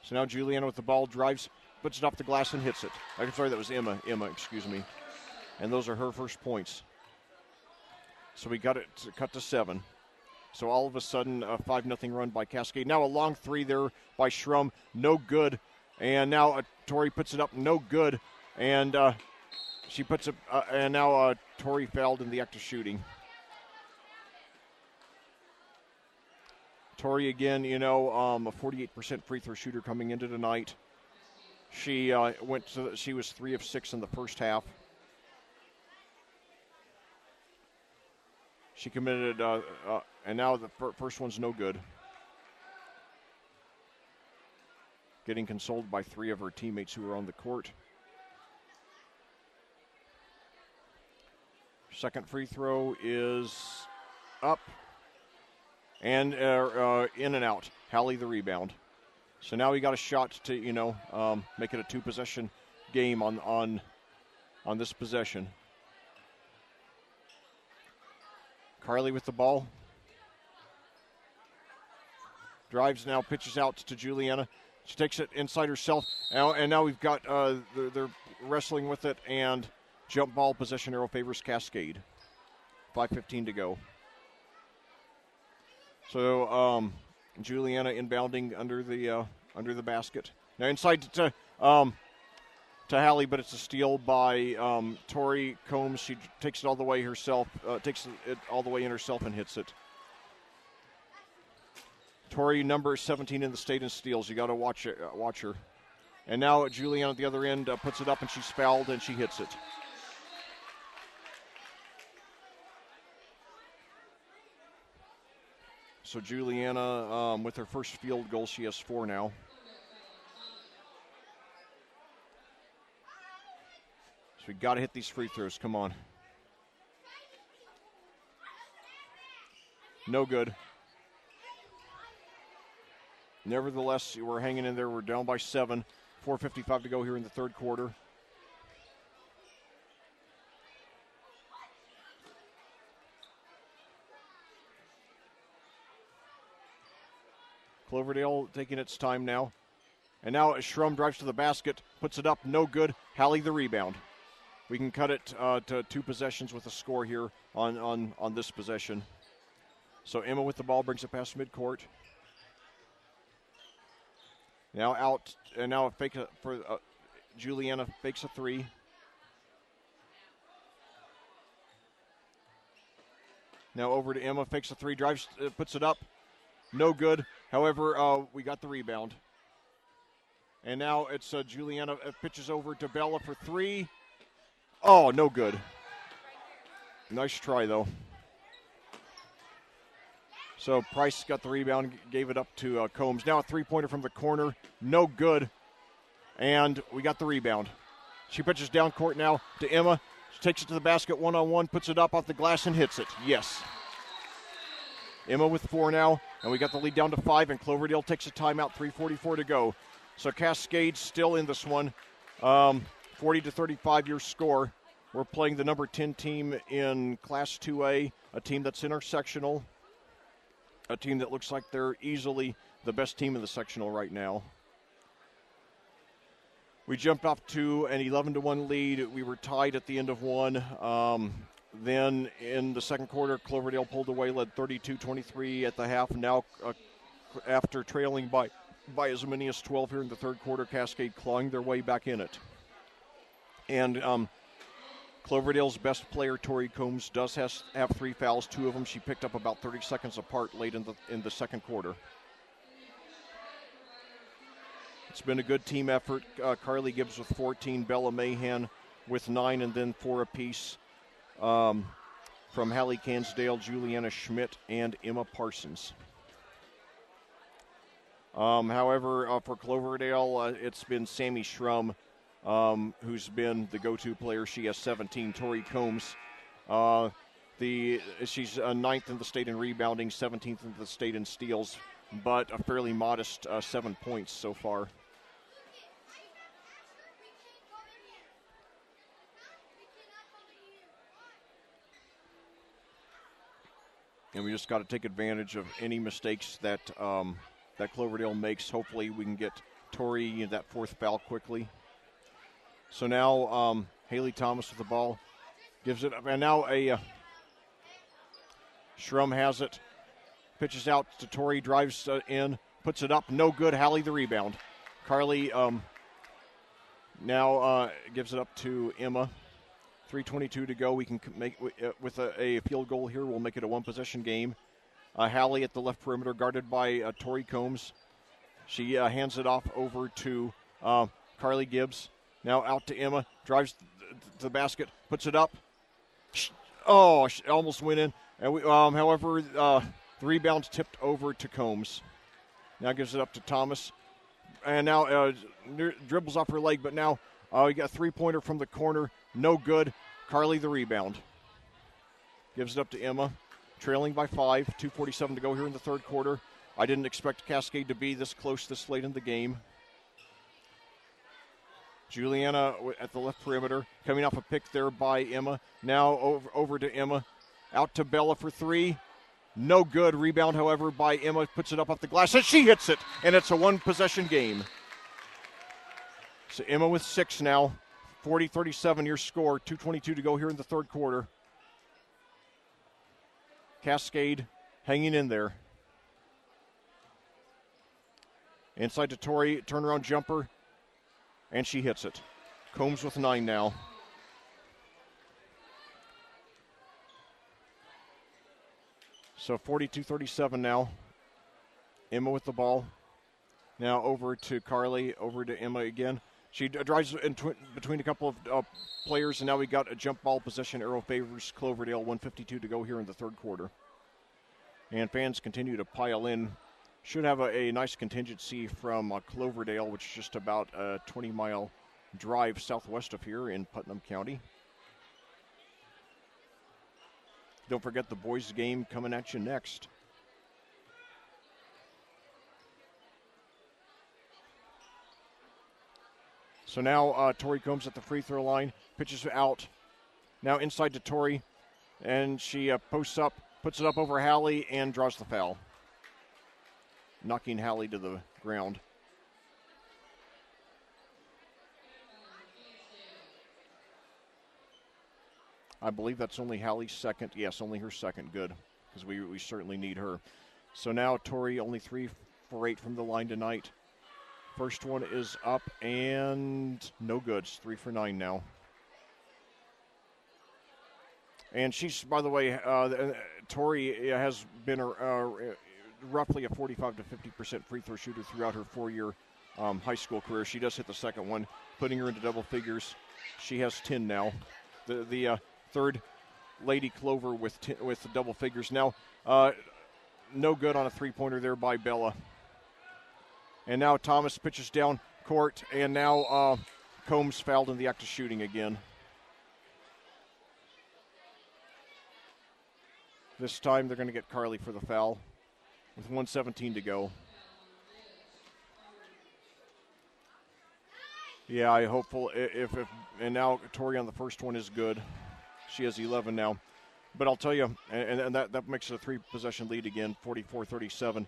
So now Juliana with the ball, drives, puts it off the glass and hits it. I'm sorry, that was Emma, excuse me. And those are her first points. So we got it cut to 7. So all of a sudden, a 5-0 run by Cascade. Now a long 3 there by Schrum, no good. And now Tori puts it up, no good. And she puts it, and now Tori fouled in the act of shooting. Tori again, a 48% free throw shooter coming into tonight. She she was 3 of 6 in the first half. She committed, and now the first one's no good. Getting consoled by 3 of her teammates who are on the court. Second free throw is up and in and out. Hallie the rebound. So now we got a shot to, make it a 2-possession game on this possession. Carly with the ball. Drives now, pitches out to Juliana. She takes it inside herself. And now we've got, they're wrestling with it, and jump ball possession arrow favors Cascade. 5:15 to go. So Juliana inbounding under the basket. Now inside to Hallie, but it's a steal by Tori Combs. She takes it all the way herself, takes it all the way in herself and hits it. Tori, number 17 in the state in steals. You got to watch her. And now Juliana at the other end puts it up, and she's fouled, and she hits it. So Juliana, with her first field goal, she has 4 now. So we got to hit these free throws. Come on. No good. Nevertheless, we're hanging in there. We're down by 7. 4:55 to go here in the third quarter. Cloverdale taking its time now. And now Schrum drives to the basket, puts it up, no good. Hallie the rebound. We can cut it to 2 possessions with a score here on this possession. So Emma with the ball brings it past midcourt. Now out, and now a fake for Juliana fakes a 3. Now over to Emma, fakes a 3, drives, puts it up, no good. However, we got the rebound. And now it's Juliana pitches over to Bella for 3. Oh, no good. Nice try, though. So Price got the rebound, gave it up to Combs. Now a three-pointer from the corner. No good. And we got the rebound. She pitches down court now to Emma. She takes it to the basket one-on-one, puts it up off the glass, and hits it. Yes. Emma with 4 now, and we got the lead down to 5, and Cloverdale takes a timeout, 3:44 to go. So Cascade still in this one, 40-35 your score. We're playing the number 10 team in Class 2A, a team that's in our sectional, a team that looks like they're easily the best team in the sectional right now. We jumped off to an 11-1 lead. We were tied at the end of one. Then in the second quarter, Cloverdale pulled away, led 32-23 at the half. Now, after trailing by as many as 12 here in the third quarter, Cascade clawing their way back in it. And Cloverdale's best player, Tori Combs, does have 3 fouls. 2 of them she picked up about 30 seconds apart late in the second quarter. It's been a good team effort. Carly Gibbs with 14, Bella Mahan with 9, and then 4 apiece from Hallie Cansdale, Juliana Schmidt, and Emma Parsons. However, for Cloverdale, it's been Sammy Schrum, who's been the go-to player. She has 17. Tori Combs, she's 9th in the state in rebounding, 17th in the state in steals, but a fairly modest 7 points so far. And we just got to take advantage of any mistakes that that Cloverdale makes. Hopefully we can get Tori that 4th foul quickly. So now Haley Thomas with the ball. Gives it up. And now Schrum has it. Pitches out to Tori. Drives in. Puts it up. No good. Hallie the rebound. Carly now gives it up to Emma. 3:22 to go. We can make with a field goal here. We'll make it a 1-possession game. Hallie at the left perimeter, guarded by Tori Combs. She hands it off over to Carly Gibbs. Now out to Emma. Drives to the basket. Puts it up. Oh, she almost went in. And however, the rebound's tipped over to Combs. Now gives it up to Thomas. And now dribbles off her leg, but now we got a 3-pointer from the corner. No good. Carly the rebound. Gives it up to Emma. Trailing by 5. 2:47 to go here in the third quarter. I didn't expect Cascade to be this close this late in the game. Juliana at the left perimeter. Coming off a pick there by Emma. Now over to Emma. Out to Bella for 3. No good. Rebound, however, by Emma. Puts it up off the glass. And she hits it. And it's a 1-possession game. So Emma with 6 now. 40-37 your score. 2:22 to go here in the third quarter. Cascade hanging in there. Inside to Tori. Turnaround jumper. And she hits it. Combs with 9 now. So 42-37 now. Emma with the ball. Now over to Carly. Over to Emma again. She drives in between a couple of players, and now we got a jump ball possession. Arrow favors Cloverdale. 1:52 to go here in the third quarter. And fans continue to pile in. Should have a nice contingency from Cloverdale, which is just about a 20-mile drive southwest of here in Putnam County. Don't forget the boys' game coming at you next. So now Tori Combs at the free throw line, pitches out. Now inside to Tori, and she posts up, puts it up over Hallie, and draws the foul, knocking Hallie to the ground. I believe that's only Hallie's second. Yes, only her second. Good, because we certainly need her. So now Tori only 3 for 8 from the line tonight. First one is up and no good. It's 3 for 9 now. And she's, by the way, Tori has been roughly a 45 to 50% free throw shooter throughout her 4-year high school career. She does hit the second one, putting her into double figures. She has 10 now. The third Lady Clover with double figures. Now, no good on a three-pointer there by Bella. And now Thomas pitches down court, and now Combs fouled in the act of shooting again. This time they're going to get Carly for the foul with 1:17 to go. Yeah, I hopeful if and now Tori on the first one is good. She has 11 now. But I'll tell you, and that makes it a three-possession lead again, 44-37.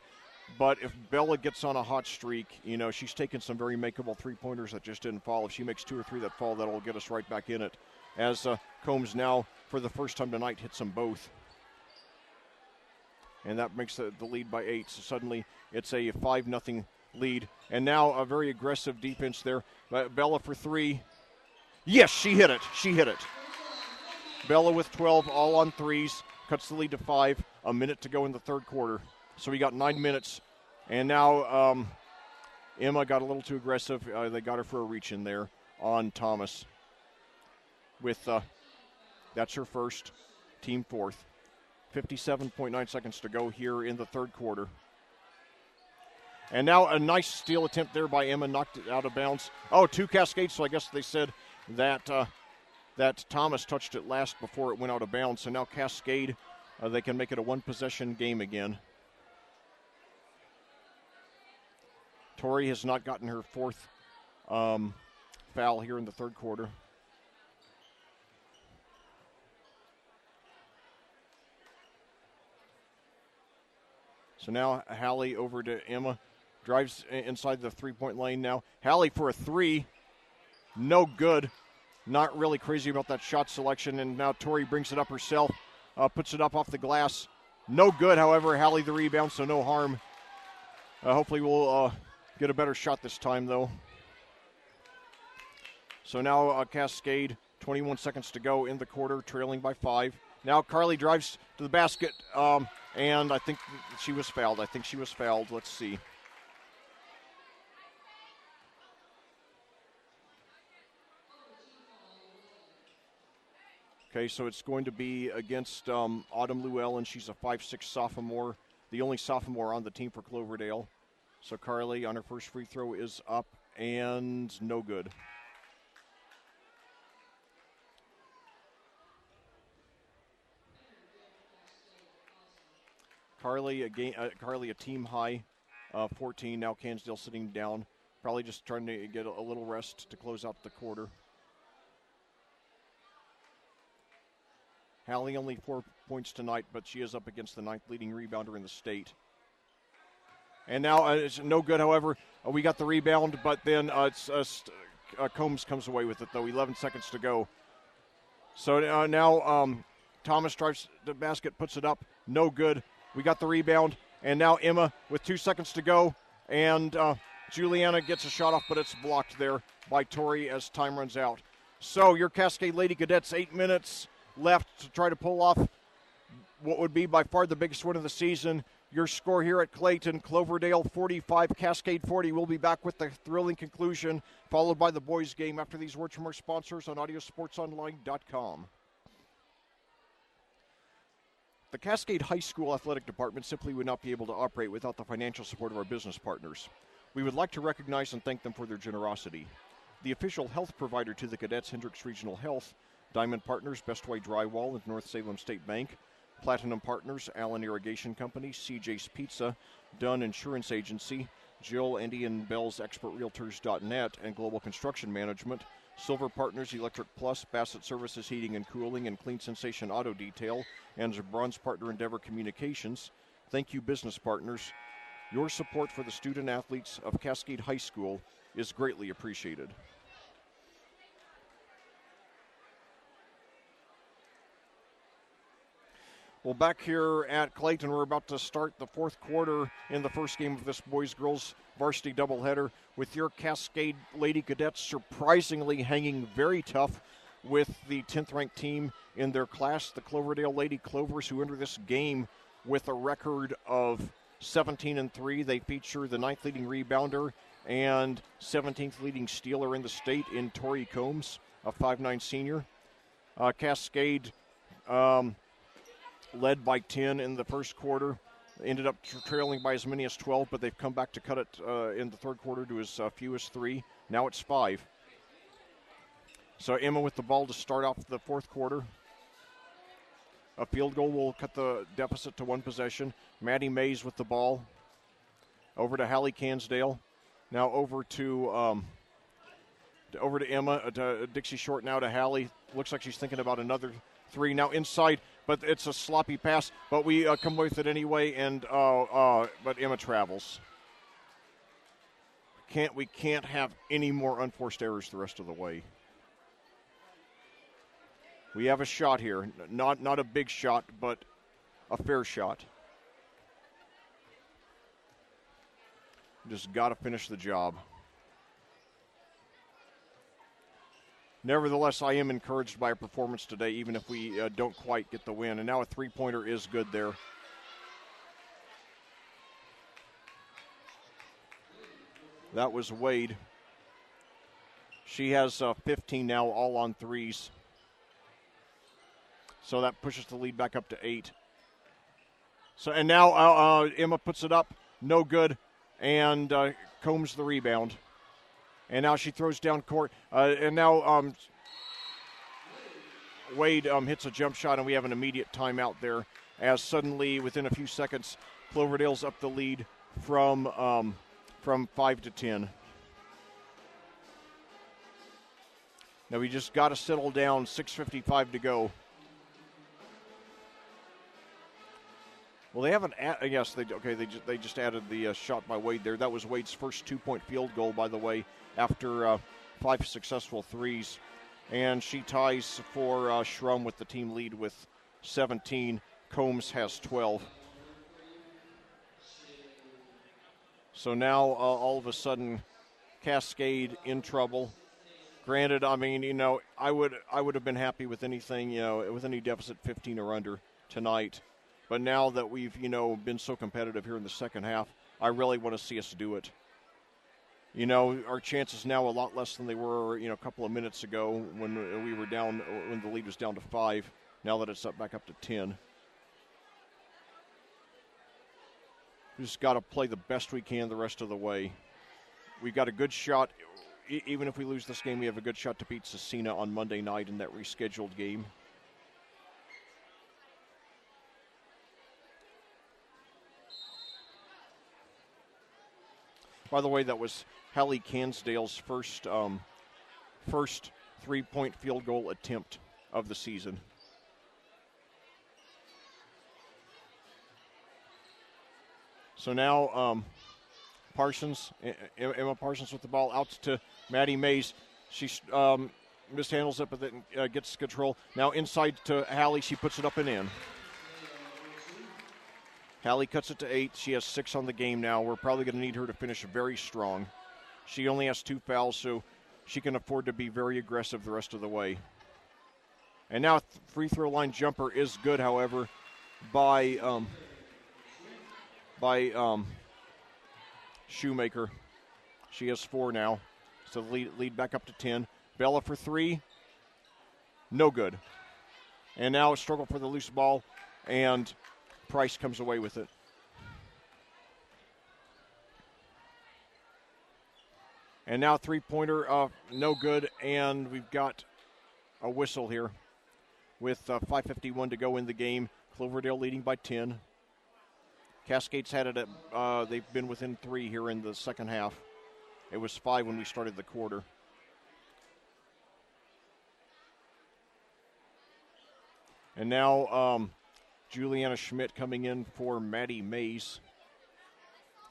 But if Bella gets on a hot streak, she's taken some very makeable three-pointers that just didn't fall. If she makes 2 or 3 that fall, that'll get us right back in it. As Combs now, for the first time tonight, hits them both. And that makes the lead by 8. So suddenly it's a 5-0 lead. And now a very aggressive defense there. Bella for 3. Yes, she hit it. Bella with 12, all on threes. Cuts the lead to 5. A minute to go in the third quarter. So we got 9 minutes. And now Emma got a little too aggressive. They got her for a reach in there on Thomas. With that's her first, team fourth. 57.9 seconds to go here in the third quarter. And now a nice steal attempt there by Emma, knocked it out of bounds. Oh, 2 Cascades, so I guess they said that that Thomas touched it last before it went out of bounds. So now Cascade, they can make it a one-possession game again. Tori has not gotten her fourth foul here in the third quarter. So now Hallie over to Emma. Drives inside the three-point lane now. Hallie for a 3. No good. Not really crazy about that shot selection. And now Tori brings it up herself. Puts it up off the glass. No good, however. Hallie the rebound, so no harm. Hopefully we'll get a better shot this time, though. So now Cascade, 21 seconds to go in the quarter, trailing by 5. Now Carly drives to the basket, and I think she was fouled. Let's see. Okay, so it's going to be against Autumn Llewellyn. She's a 5'6" sophomore, the only sophomore on the team for Cloverdale. So Carly on her first free throw is up and no good. Carly a team high, 14. Now Cansdale sitting down, probably just trying to get a little rest to close out the quarter. Hallie only 4 points tonight, but she is up against the 9th leading rebounder in the state. And now it's no good, however. We got the rebound, but then Combs comes away with it, though. 11 seconds to go. So now Thomas drives the basket, puts it up. No good. We got the rebound. And now Emma with 2 seconds to go. And Juliana gets a shot off, but it's blocked there by Tori as time runs out. So your Cascade Lady Cadets, 8 minutes left to try to pull off what would be by far the biggest win of the season. Your score here at Clayton, Cloverdale 45, Cascade 40. We'll be back with the thrilling conclusion, followed by the boys' game after these words from our sponsors on audiosportsonline.com. The Cascade High School Athletic Department simply would not be able to operate without the financial support of our business partners. We would like to recognize and thank them for their generosity. The official health provider to the cadets, Hendricks Regional Health, Diamond Partners, Best Way Drywall, and North Salem State Bank, Platinum Partners, Allen Irrigation Company, CJ's Pizza, Dunn Insurance Agency, Jill, Andy, and Bell's ExpertRealtors.net, and Global Construction Management, Silver Partners, Electric Plus, Bassett Services Heating and Cooling, and Clean Sensation Auto Detail, and Bronze Partner Endeavor Communications. Thank you, business partners. Your support for the student athletes of Cascade High School is greatly appreciated. Well, back here at Clayton, we're about to start the fourth quarter in the first game of this boys-girls varsity doubleheader with your Cascade Lady Cadets surprisingly hanging very tough with the 10th-ranked team in their class, the Cloverdale Lady Clovers, who enter this game with a record of 17-3. They feature the 9th leading rebounder and 17th leading stealer in the state in Tori Combs, a 5'9" senior. Cascade led by 10 in the first quarter. Ended up trailing by as many as 12, but they've come back to cut it in the third quarter to as few as 3. Now it's 5. So Emma with the ball to start off the fourth quarter. A field goal will cut the deficit to 1 possession. Maddie Mays with the ball. Over to Hallie Cansdale. Now over to Emma. Dixie Short now to Hallie. Looks like she's thinking about another 3. Now inside, but it's a sloppy pass. But we come with it anyway, and but Emma travels. We can't have any more unforced errors the rest of the way. We have a shot here. Not a big shot, but a fair shot. Just got to finish the job. Nevertheless, I am encouraged by our performance today, even if we don't quite get the win. And now a 3-pointer is good there. That was Wade. She has 15 now, all on 3s. So that pushes the lead back up to 8. So and now Emma puts it up, no good, and Combs the rebound. And now she throws down court, and now Wade hits a jump shot, and we have an immediate timeout there. As suddenly, within a few seconds, Cloverdale's up the lead from 5 to 10. Now we just got to settle down. 6:55 to go. Well, they haven't. Yes, they just added the shot by Wade there. That was Wade's first 2-point field goal, by the way, after 5 successful 3s, and she ties for Schrum with the team lead with 17. Combs has 12. So now all of a sudden, Cascade in trouble. Granted, I mean, I would have been happy with anything, with any deficit 15 or under tonight. But now that we've, been so competitive here in the second half, I really want to see us do it. Our chances now a lot less than they were, a couple of minutes ago when we were down, when the lead was down to 5. Now that it's back up to 10. We just got to play the best we can the rest of the way. We got a good shot. Even if we lose this game, we have a good shot to beat Cecina on Monday night in that rescheduled game. By the way, that was Hallie Cansdale's first 3-point field goal attempt of the season. So now Emma Parsons with the ball out to Maddie Mays. She mishandles it, but then gets control. Now inside to Hallie. She puts it up and in. Hallie cuts it to 8. She has 6 on the game now. We're probably going to need her to finish very strong. She only has 2 fouls, so she can afford to be very aggressive the rest of the way. And now free throw line jumper is good, however, by Shoemaker. She has 4 now, so the lead back up to 10. Bella for 3, no good. And now a struggle for the loose ball, and Price comes away with it. And now 3-pointer, no good, and we've got a whistle here with 5:51 to go in the game. Cloverdale leading by 10. Cascade's had it at, they've been within 3 here in the second half. It was 5 when we started the quarter. And now Juliana Schmidt coming in for Maddie Mays,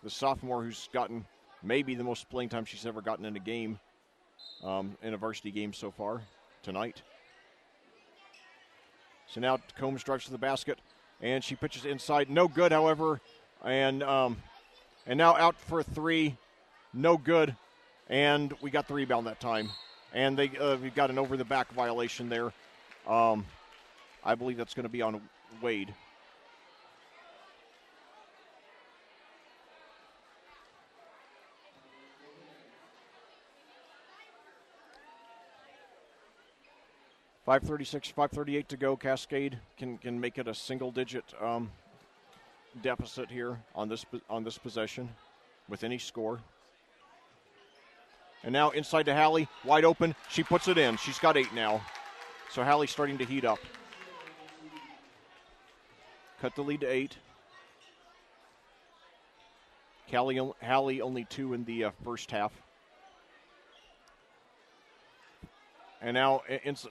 the sophomore who's gotten maybe the most playing time she's ever gotten in a game, in a varsity game so far tonight. So now Combs drives to the basket, and she pitches inside. No good, however, and now out for a 3. No good, and we got the rebound that time. And we've got an over-the-back violation there. I believe that's going to be on Wade. 5:36, 5:38 to go. Cascade can make it a single-digit deficit here on this possession with any score. And now inside to Hallie, wide open. She puts it in. She's got 8 now. So Hallie's starting to heat up. Cut the lead to 8. Hallie only 2 in the first half. And now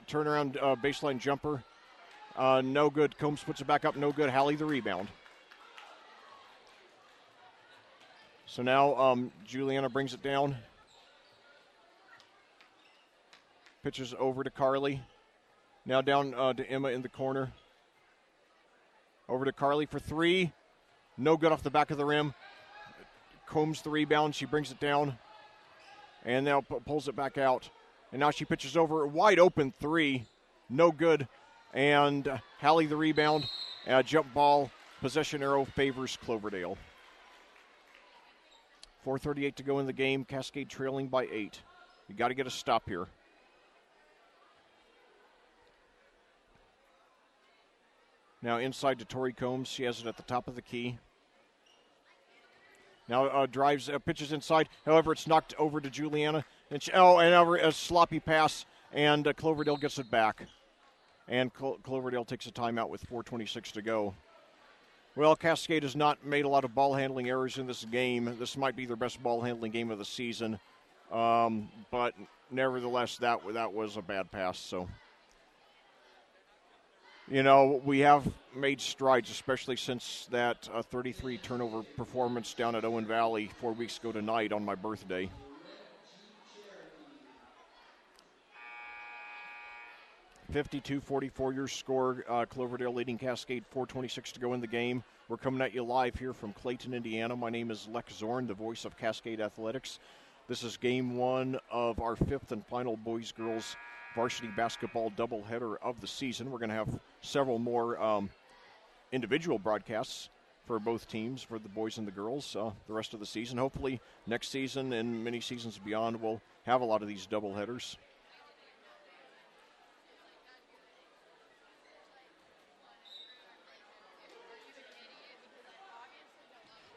turnaround baseline jumper. No good. Combs puts it back up. No good. Hallie the rebound. So now Juliana brings it down. Pitches over to Carly. Now down to Emma in the corner. Over to Carly for 3. No good off the back of the rim. Combs the rebound. She brings it down. And now pulls it back out. And now she pitches over. Wide open 3. No good. And Hallie the rebound. Jump ball. Possession arrow favors Cloverdale. 4:38 to go in the game. Cascade trailing by 8. You got to get a stop here. Now inside to Tori Combs. She has it at the top of the key. Now drives, pitches inside. However, it's knocked over to Juliana. And now a sloppy pass, and Cloverdale gets it back. And Cloverdale takes a timeout with 4:26 to go. Well, Cascade has not made a lot of ball handling errors in this game. This might be their best ball handling game of the season. But nevertheless, that was a bad pass. So, we have made strides, especially since that 33 turnover performance down at Owen Valley 4 weeks ago tonight on my birthday. (52-44) your score. Cloverdale leading Cascade. 4:26 to go in the game. We're coming at you live here from Clayton, Indiana. My name is Lec Zorn, the voice of Cascade Athletics. This is game 1 of our 5th and final boys-girls varsity basketball doubleheader of the season. We're going to have several more individual broadcasts for both teams, for the boys and the girls, the rest of the season. Hopefully next season and many seasons beyond, we'll have a lot of these doubleheaders.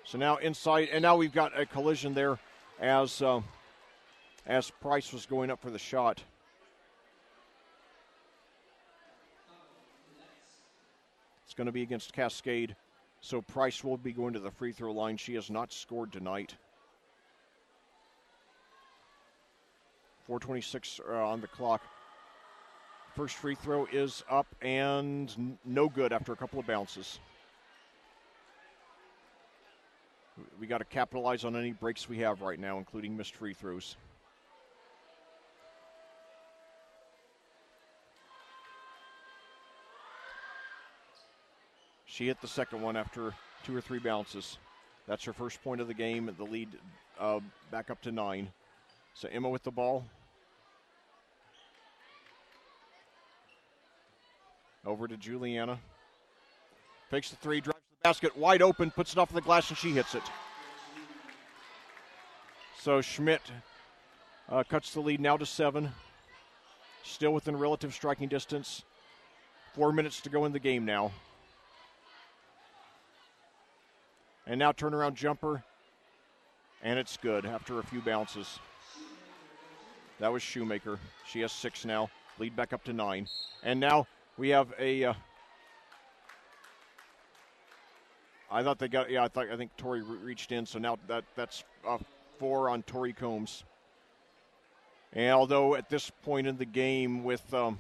So now inside, and now we've got a collision there as Price was going up for the shot. It's going to be against Cascade, so Price will be going to the free throw line. She has not scored tonight. 4:26 on the clock. First free throw is up and no good after a couple of bounces. We got to capitalize on any breaks we have right now, including missed free throws. She hit the second one after 2 or 3 bounces. That's her first point of the game. The lead back up to 9. So Emma with the ball. Over to Juliana. Fakes the 3, drives the basket, wide open, puts it off the glass, and she hits it. So Schmidt cuts the lead now to 7. Still within relative striking distance. 4 minutes to go in the game now. And now turnaround jumper, and it's good after a few bounces. That was Shoemaker. She has 6 now. Lead back up to 9. And now we have a... I think Tori reached in, so now that's 4 on Tori Combs. And although at this point in the game with a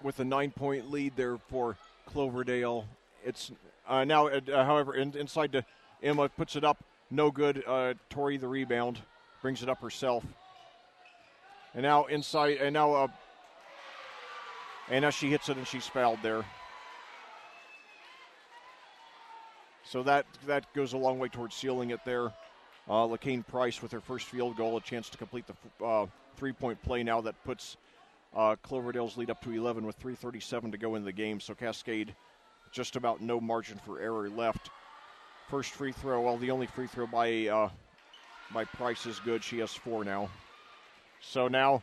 9-point lead there for Cloverdale, it's now, however, inside to Emma, puts it up, no good. Tori the rebound, brings it up herself. And now inside, and now she hits it and she's fouled there. So that goes a long way towards sealing it there. LaCane Price with her first field goal, a chance to complete the 3-point play now that puts Cloverdale's lead up to 11 with 3:37 to go in the game. So Cascade, just about no margin for error left. First free throw, well, the only free throw by Price is good. She has 4 now. So now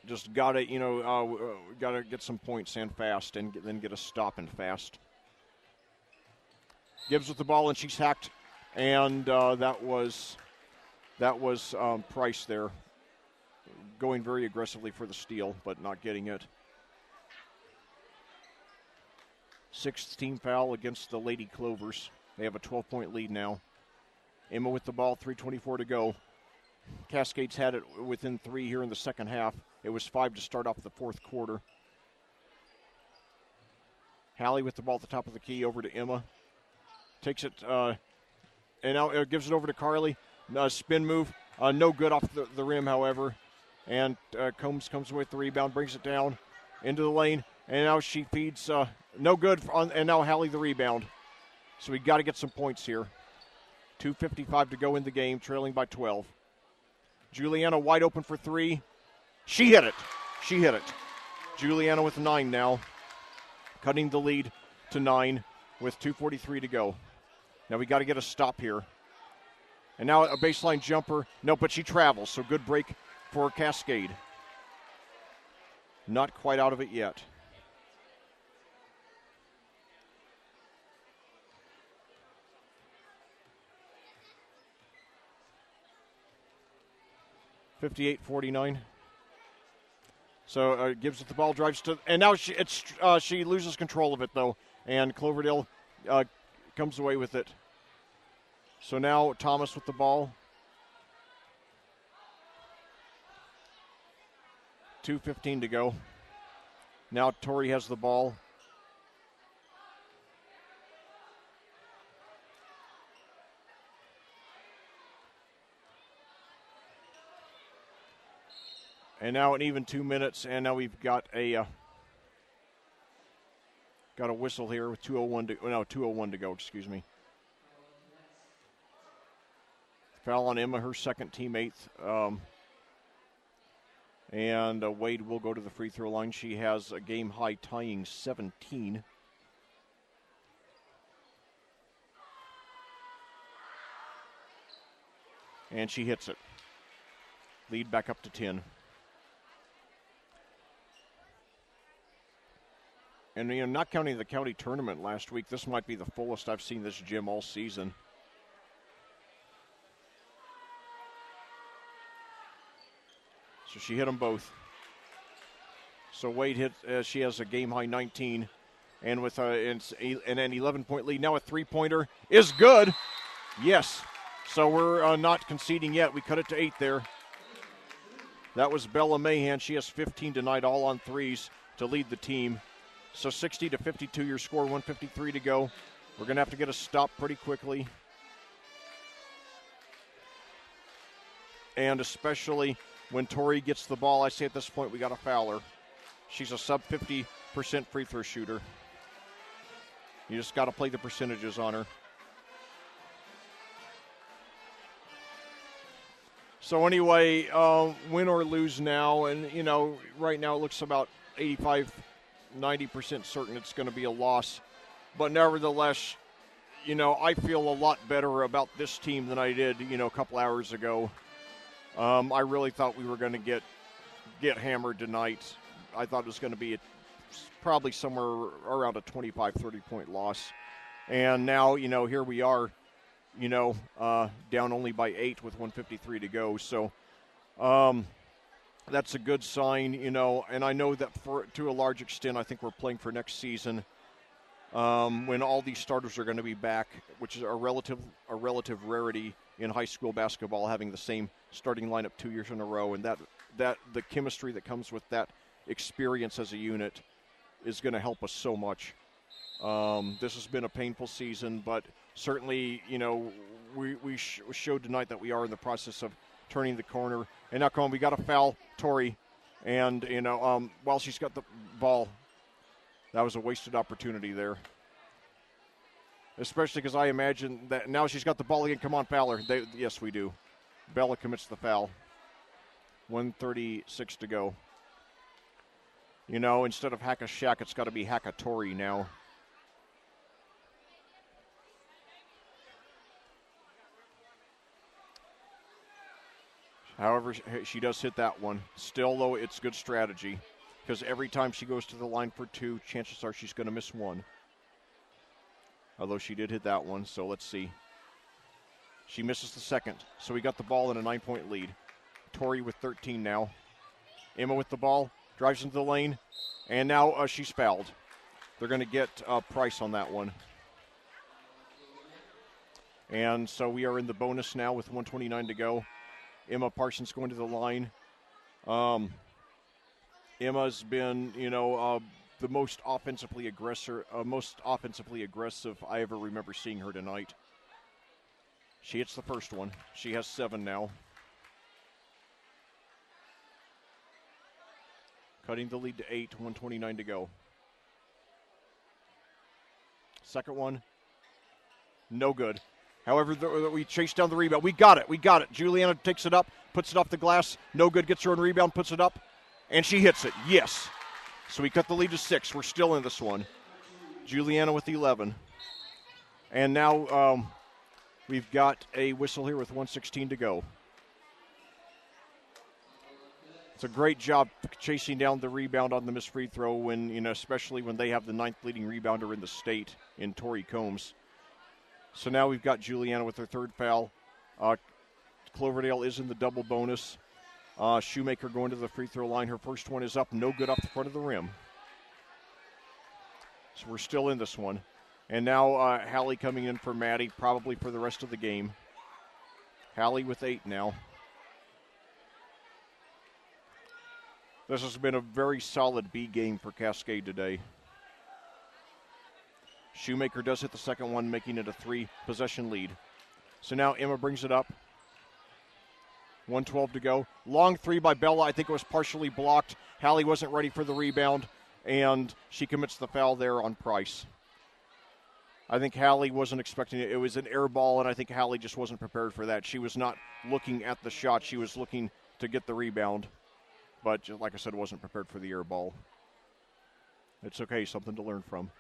just got to, got to get some points in fast and then get a stop and fast. Gibbs with the ball, and she's hacked, and that was Price there, going very aggressively for the steal, but not getting it. Sixth team foul against the Lady Clovers. They have a 12-point lead now. Emma with the ball, 3:24 to go. Cascade's had it within 3 here in the second half. It was 5 to start off the fourth quarter. Hallie with the ball at the top of the key, over to Emma. Takes it, and now gives it over to Carly. Spin move, no good off the rim, however. And Combs comes with the rebound, brings it down into the lane. And now she feeds, no good, and now Hallie the rebound. So we got to get some points here. 2:55 to go in the game, trailing by 12. Juliana wide open for 3. She hit it. Juliana with 9 now, cutting the lead to 9 with 2:43 to go. Now we got to get a stop here. And now a baseline jumper. No, but she travels, so good break for Cascade. Not quite out of it yet. (58-49). So Gibbs with the ball, drives to, and now she loses control of it though, and Cloverdale comes away with it. So now Thomas with the ball. 2:15 to go. Now Tori has the ball. And now an even 2 minutes, and now we've got a whistle here with 2:01 to go, excuse me. Foul on Emma, her second teammate. And Wade will go to the free throw line. She has a game-high tying 17. And she hits it. Lead back up to 10. And, not counting the county tournament last week, this might be the fullest I've seen this gym all season. So she hit them both. So Wade hit, she has a game-high 19. And with an 11-point lead. Now a three-pointer is good. Yes. So we're not conceding yet. We cut it to 8 there. That was Bella Mahan. She has 15 tonight, all on threes to lead the team. So 60-52 your score, 1:53 to go. We're going to have to get a stop pretty quickly. And especially when Tori gets the ball, I say at this point we got to foul her. She's a sub 50% free throw shooter. You just got to play the percentages on her. So anyway, win or lose now, and right now it looks about 85-90% certain it's going to be a loss. But nevertheless, I feel a lot better about this team than I did, a couple hours ago. I really thought we were going to get hammered tonight. I thought it was going to be probably somewhere around a 25-30 point loss. And now, here we are, down only by 8 with 1:53 to go. So that's a good sign, and I know that to a large extent I think we're playing for next season when all these starters are going to be back, which is a relative rarity in high school basketball, having the same starting lineup 2 years in a row, and that the chemistry that comes with that experience as a unit is going to help us so much. This has been a painful season, but certainly, we showed tonight that we are in the process of turning the corner. And now, come on, we got to foul Tori, and while she's got the ball, that was a wasted opportunity there. Especially because I imagine that now she's got the ball again. Come on, foul her. Yes, we do. Bella commits the foul. 1:36 to go. Instead of hack a Shack, it's got to be hack a Tori now. However, she does hit that one. Still, though, it's good strategy because every time she goes to the line for 2, chances are she's going to miss 1. Although she did hit that one, so let's see. She misses the second, so we got the ball in a 9-point lead. Tori with 13 now. Emma with the ball, drives into the lane, and now she's fouled. They're going to get Price on that one. And so we are in the bonus now with 1:29 to go. Emma Parsons going to the line. Emma's been, the most offensively aggressive I ever remember seeing her tonight. She hits the first one. She has 7 now. Cutting the lead to 8, 1:29 to go. Second one, no good. However, we chase down the rebound. We got it. Juliana takes it up, puts it off the glass. No good, gets her own rebound, puts it up, and she hits it. Yes. So we cut the lead to 6. We're still in this one. Juliana with 11. And now we've got a whistle here with 1:16 to go. It's a great job chasing down the rebound on the missed free throw when, especially when they have the 9th leading rebounder in the state in Tori Combs. So now we've got Juliana with her 3rd foul. Cloverdale is in the double bonus. Shoemaker going to the free throw line. Her first one is up, no good off the front of the rim. So we're still in this one. And now Hallie coming in for Maddie, probably for the rest of the game. Hallie with 8 now. This has been a very solid B game for Cascade today. Shoemaker does hit the second one, making it a 3-possession lead. So now Emma brings it up. 1:12 to go. Long 3 by Bella. I think it was partially blocked. Hallie wasn't ready for the rebound, and she commits the foul there on Price. I think Hallie wasn't expecting it. It was an air ball, and I think Hallie just wasn't prepared for that. She was not looking at the shot. She was looking to get the rebound. But, like I said, wasn't prepared for the air ball. It's okay, something to learn from.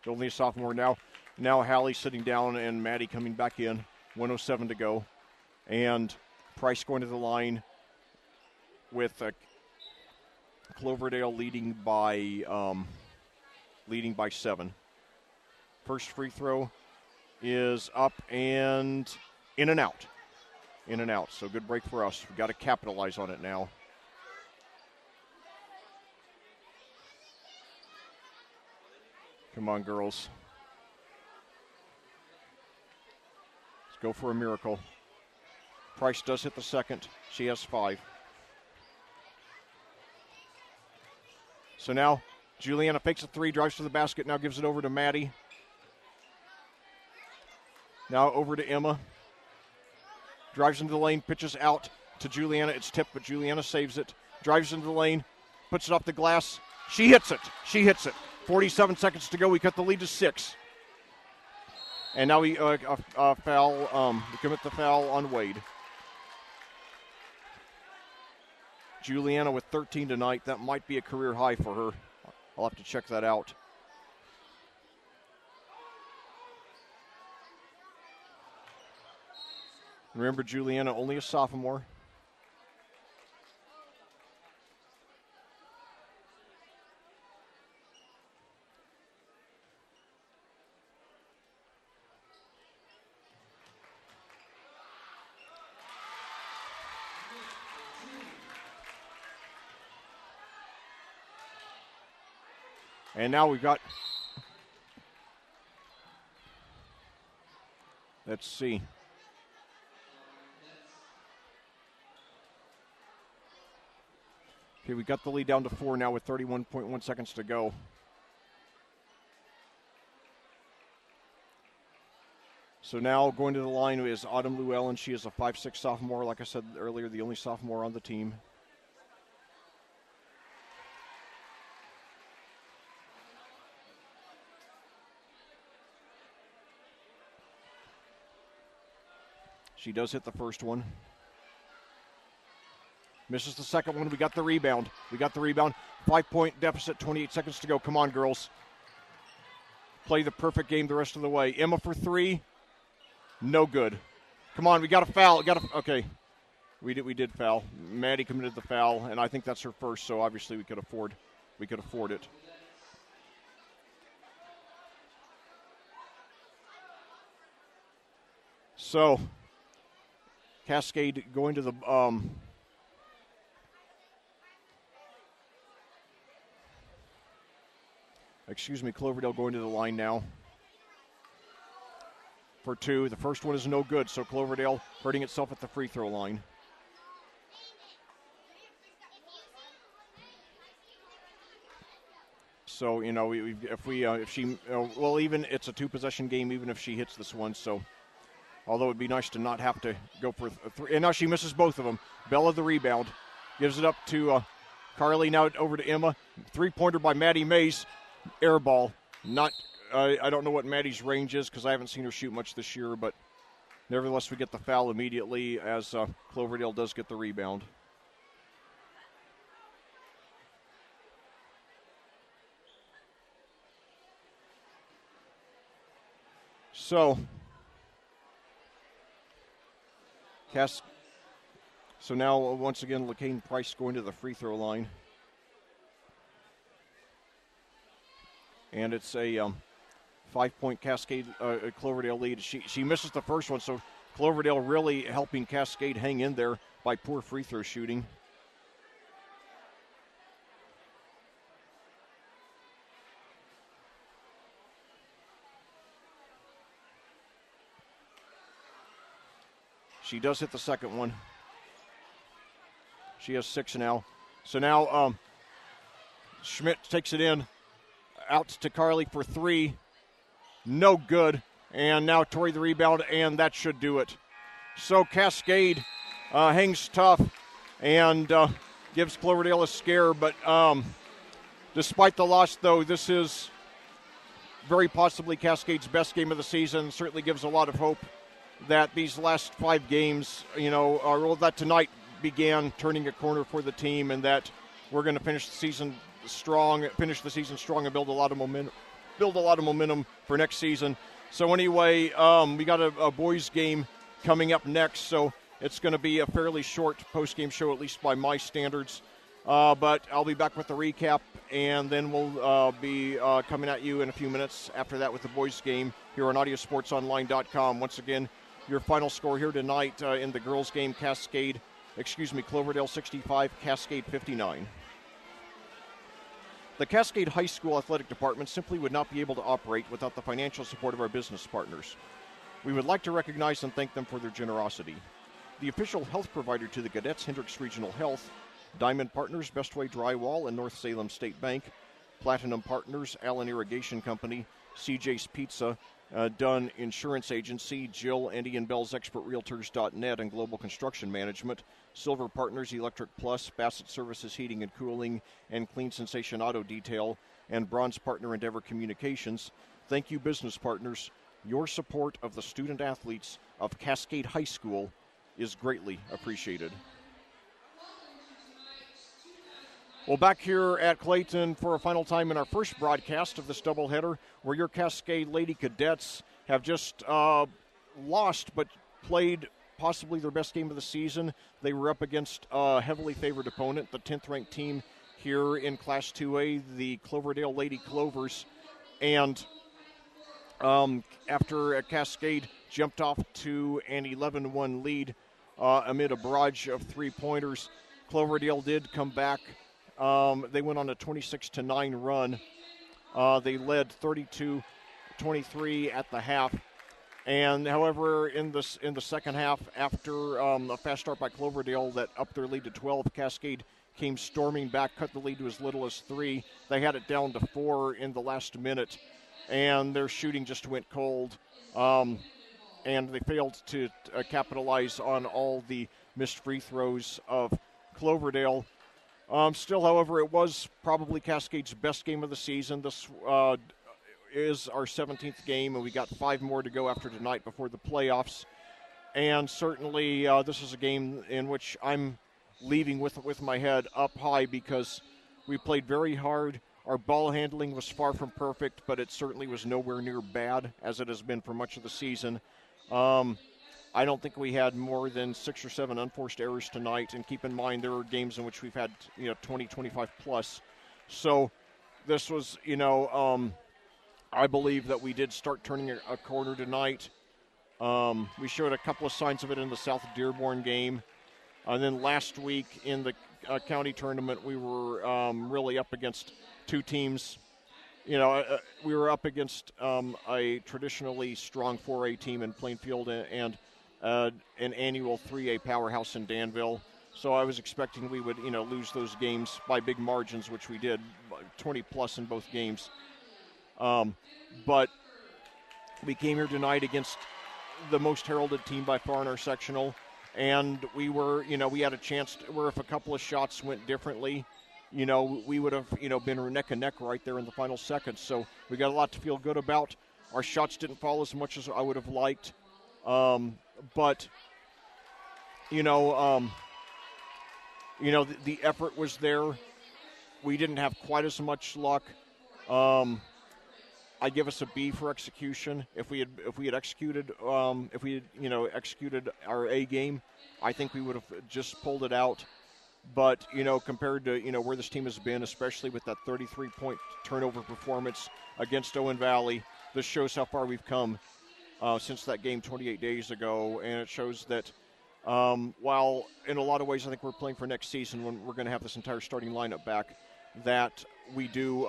Only a sophomore now. Now Hallie sitting down and Maddie coming back in. 1:07 to go. And Price going to the line with Cloverdale leading by 7. First free throw is up and in and out. In and out. So good break for us. We've got to capitalize on it now. Come on, girls. Let's go for a miracle. Price does hit the second. She has 5. So now Juliana fakes a 3, drives to the basket, now gives it over to Maddie. Now over to Emma. Drives into the lane, pitches out to Juliana. It's tipped, but Juliana saves it. Drives into the lane, puts it off the glass. She hits it. 47 seconds to go. We cut the lead to 6. And now we commit the foul on Wade. Juliana with 13 tonight. That might be a career high for her. I'll have to check that out. Remember, Juliana only a sophomore. And now we've got, let's see. Okay, we got the lead down to 4 now with 31.1 seconds to go. So now going to the line is Autumn Llewellyn. She is a 5'6" sophomore. Like I said earlier, the only sophomore on the team. She does hit the first one. Misses the second one. We got the rebound. 5-point deficit, 28 seconds to go. Come on, girls. Play the perfect game the rest of the way. Emma for 3. No good. Come on, we got a foul. Okay. We did foul. Maddie committed the foul, and I think that's her first, so obviously we could afford it. So, Cascade going to the Cloverdale going to the line now for two. The first one is no good, so Cloverdale hurting itself at the free throw line. So, if she, even it's a two-possession game, even if she hits this one. So, although it'd be nice to not have to go for three. And now she misses both of them. Bella the rebound. Gives it up to Carly, now over to Emma. Three-pointer by Maddie Mays. Air ball. I don't know what Maddie's range is because I haven't seen her shoot much this year, but nevertheless we get the foul immediately as Cloverdale does get the rebound. So now once again LaCaine Price going to the free throw line. And it's a 5-point Cascade Cloverdale lead. She misses the first one, so Cloverdale really helping Cascade hang in there by poor free throw shooting. She does hit the second one. She has 6 now. So now Schmidt takes it in. Out to Carly for 3. No good. And now Tori the rebound, and that should do it. So Cascade hangs tough and gives Cloverdale a scare. But despite the loss, though, this is very possibly Cascade's best game of the season. Certainly gives a lot of hope that these last 5 games, that tonight began turning a corner for the team, and that we're going to finish the season strong, and build a lot of momentum for next season. So anyway, we got a boys game coming up next, so it's going to be a fairly short post-game show, at least by my standards. But I'll be back with the recap, and then we'll be coming at you in a few minutes after that with the boys game here on audiosportsonline.com. Once again, your final score here tonight in the girls game, Cloverdale 65, Cascade 59. The Cascade High School Athletic Department simply would not be able to operate without the financial support of our business partners. We would like to recognize and thank them for their generosity. The official health provider to the Cadets, Hendricks Regional Health, Diamond Partners, Bestway Drywall, and North Salem State Bank, Platinum Partners, Allen Irrigation Company, CJ's Pizza, Dunn Insurance Agency, Jill and Ian Bell's ExpertRealtors.net and Global Construction Management, Silver Partners, Electric Plus, Bassett Services Heating and Cooling, and Clean Sensation Auto Detail, and Bronze Partner Endeavor Communications. Thank you, business partners. Your support of the student athletes of Cascade High School is greatly appreciated. Well, back here at Clayton for a final time in our first broadcast of this doubleheader, where your Cascade Lady Cadets have just lost but played possibly their best game of the season. They were up against a heavily favored opponent, the 10th-ranked team here in Class 2A, the Cloverdale Lady Clovers. And after Cascade jumped off to an 11-1 lead amid a barrage of three-pointers, Cloverdale did come back. They went on a 26-9 run. They led 32-23 at the half. And however, in the second half, after a fast start by Cloverdale that upped their lead to 12, Cascade came storming back, cut the lead to as little as 3. They had it down to 4 in the last minute, and their shooting just went cold. And they failed to capitalize on all the missed free throws of Cloverdale. Still, however, it was probably Cascade's best game of the season. This is our 17th game, and we got 5 more to go after tonight before the playoffs. And certainly this is a game in which I'm leaving with my head up high because we played very hard. Our ball handling was far from perfect, but it certainly was nowhere near bad as it has been for much of the season. I I don't think we had more than 6 or 7 unforced errors tonight. And keep in mind, there are games in which we've had 20, 25 plus. So this was, I believe that we did start turning a corner tonight. We showed a couple of signs of it in the South Dearborn game. And then last week in the county tournament, we were really up against 2 teams. We were up against a traditionally strong 4A team in Plainfield and an annual 3A powerhouse in Danville. So I was expecting we would, lose those games by big margins, which we did, 20 plus in both games. But we came here tonight against the most heralded team by far in our sectional, and we were, we had a chance where if a couple of shots went differently, we would have, been neck and neck right there in the final seconds. So we got a lot to feel good about. Our shots didn't fall as much as I would have liked, but the effort was there. We didn't have quite as much luck. I give us a B for execution. If we had executed, executed our A game, I think we would have just pulled it out. But compared to where this team has been, especially with that 33-point turnover performance against Owen Valley, this shows how far we've come since that game 28 days ago, and it shows that while in a lot of ways I think we're playing for next season when we're going to have this entire starting lineup back, that we do.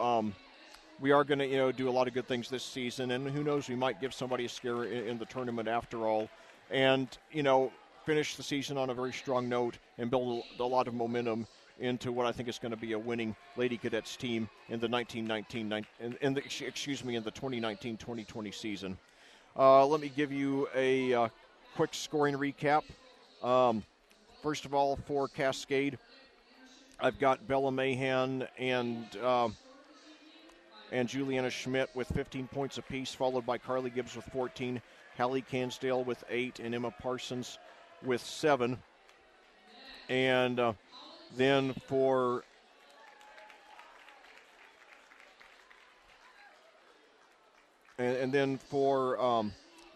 We are going to, do a lot of good things this season, and who knows, we might give somebody a scare in the tournament after all, and, finish the season on a very strong note and build a lot of momentum into what I think is going to be a winning Lady Cadets team in the 2019-2020 season. Let me give you a quick scoring recap. First of all, for Cascade, I've got Bella Mahan and Juliana Schmidt with 15 points apiece, followed by Carly Gibbs with 14, Hallie Cansdale with 8, and Emma Parsons with 7. And then for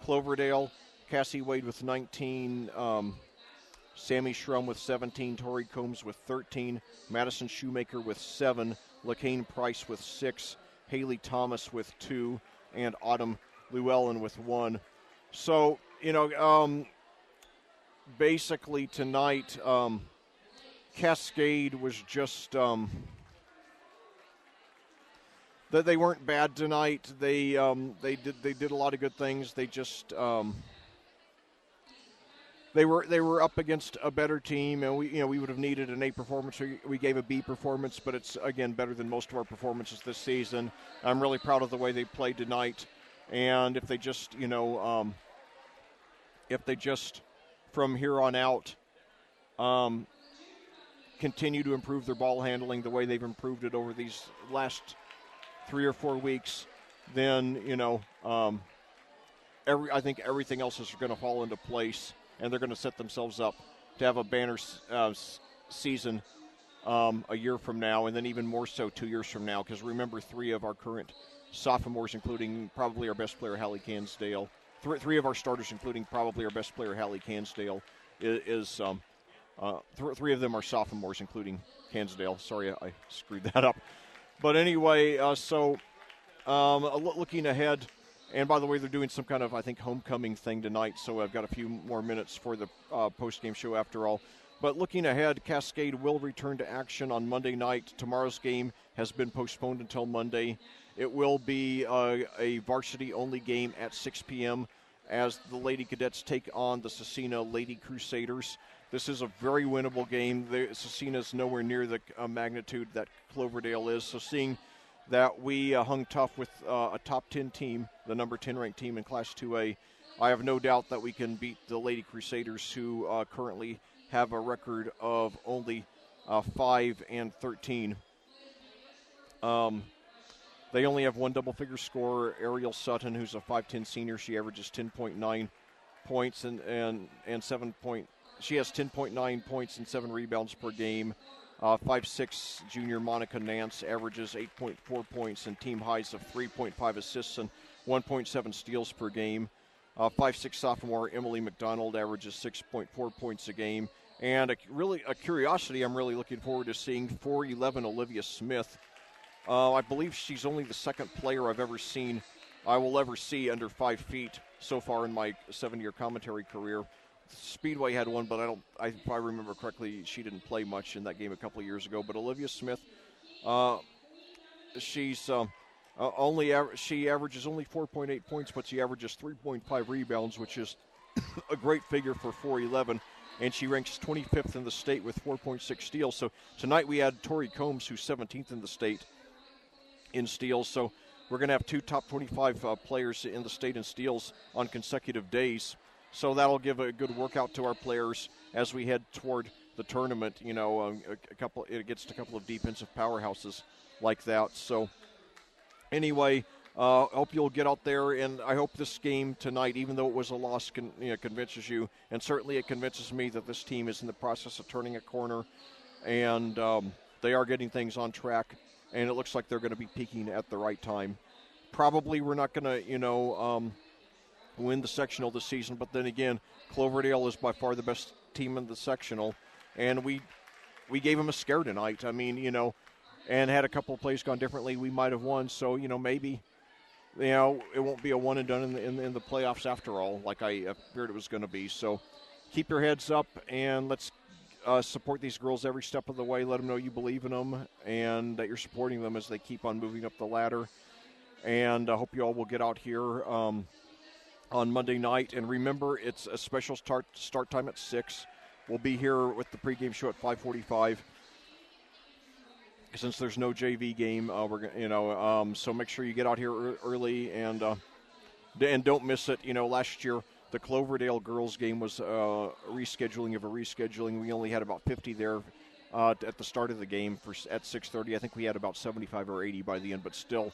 Cloverdale, Cassie Wade with 19, Sammy Shrum with 17, Tori Combs with 13, Madison Shoemaker with 7, LaCane Price with 6, Haley Thomas with 2, and Autumn Llewellyn with 1. So, basically tonight, Cascade was just that they weren't bad tonight. They did a lot of good things. They just they were up against a better team, and we would have needed an A performance. We gave a B performance, but it's again better than most of our performances this season. I'm really proud of the way they played tonight, and if they just from here on out continue to improve their ball handling the way they've improved it over these last 3 or 4 weeks, then I think everything else is going to fall into place. And they're going to set themselves up to have a banner season a year from now, and then even more so 2 years from now. Because remember, 3 of our current sophomores, including probably our best player, Hallie Cansdale, 3 of our starters, including probably our best player, Hallie Cansdale, is 3 of them are sophomores, including Cansdale. Sorry, I screwed that up. But anyway, looking ahead. And by the way, they're doing some kind of, I think, homecoming thing tonight, so I've got a few more minutes for the post-game show after all. But looking ahead, Cascade will return to action on Monday night. Tomorrow's game has been postponed until Monday. It will be a varsity-only game at 6 p.m. as the Lady Cadets take on the Cecina Lady Crusaders. This is a very winnable game. Cecina's nowhere near the magnitude that Cloverdale is, so seeing that we hung tough with a top 10 team, the number 10 ranked team in Class 2A. I have no doubt that we can beat the Lady Crusaders, who currently have a record of only 5-13. They only have one double-figure scorer, Ariel Sutton, who's a 5'10 senior. She averages 10.9 points and 7 point. She has 10.9 points and 7 rebounds per game. 5'6 junior Monica Nance averages 8.4 points and team highs of 3.5 assists and 1.7 steals per game. 5'6" sophomore Emily McDonald averages 6.4 points a game. And a curiosity, I'm really looking forward to seeing 4'11" Olivia Smith. I believe she's only the second player I will ever see under 5 feet so far in my 7-year commentary career. Speedway had one, but if I remember correctly, she didn't play much in that game a couple of years ago. But Olivia Smith, she averages only 4.8 points, but she averages 3.5 rebounds, which is a great figure for 4'11", and she ranks 25th in the state with 4.6 steals. So tonight we had Tori Combs, who's 17th in the state in steals. So we're going to have 2 top 25 players in the state in steals on consecutive days. So that'll give a good workout to our players as we head toward the tournament. You know, it gets to a couple of defensive powerhouses like that. So anyway, hope you'll get out there, and I hope this game tonight, even though it was a loss, convinces you, and certainly it convinces me that this team is in the process of turning a corner, and they are getting things on track, and it looks like they're going to be peaking at the right time. Probably we're not going to, win the sectional this season, but then again, Cloverdale is by far the best team in the sectional, and we gave them a scare tonight. I mean, and had a couple of plays gone differently, we might have won. So, maybe, it won't be a one and done in the playoffs after all, like I feared it was going to be. So keep your heads up, and let's support these girls every step of the way. Let them know you believe in them and that you're supporting them as they keep on moving up the ladder. And I hope you all will get out here on Monday night. And remember, it's a special start time at 6. We'll be here with the pregame show at 5:45. Since there's no JV game, so make sure you get out here early and don't miss it. Last year the Cloverdale girls game was a rescheduling of a rescheduling. We only had about 50 there at the start of the game at 6:30. I think we had about 75 or 80 by the end, but still,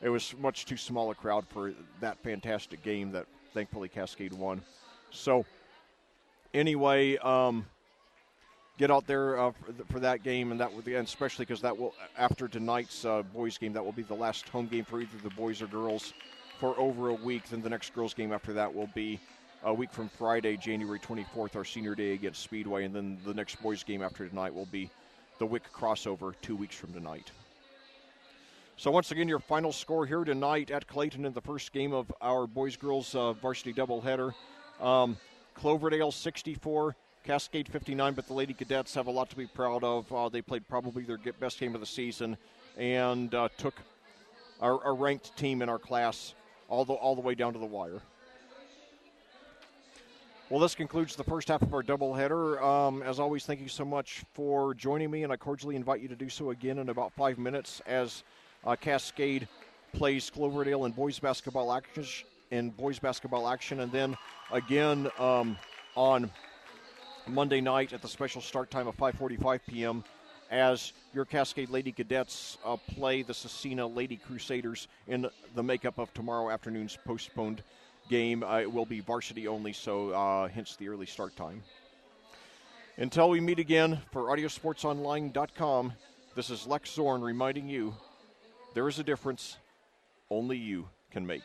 it was much too small a crowd for that fantastic game that thankfully Cascade won. So anyway, get out there for that game, and especially because that will, after tonight's boys game, that will be the last home game for either the boys or girls for over a week. Then the next girls game after that will be a week from Friday, January 24th, our senior day against Speedway, and then the next boys game after tonight will be the WIC crossover 2 weeks from tonight. So once again, your final score here tonight at Clayton in the first game of our boys-girls varsity doubleheader. Cloverdale 64, Cascade 59, but the Lady Cadets have a lot to be proud of. They played probably their best game of the season and took our ranked team in our class all the way down to the wire. Well, this concludes the first half of our doubleheader. As always, thank you so much for joining me, and I cordially invite you to do so again in about 5 minutes as Cascade plays Cloverdale in boys basketball action, and then again on Monday night at the special start time of 5:45 p.m. as your Cascade Lady Cadets play the Cecina Lady Crusaders in the makeup of tomorrow afternoon's postponed game. It will be varsity only, so hence the early start time. Until we meet again, for audiosportsonline.com, this is Lec Zorn reminding you there is a difference only you can make.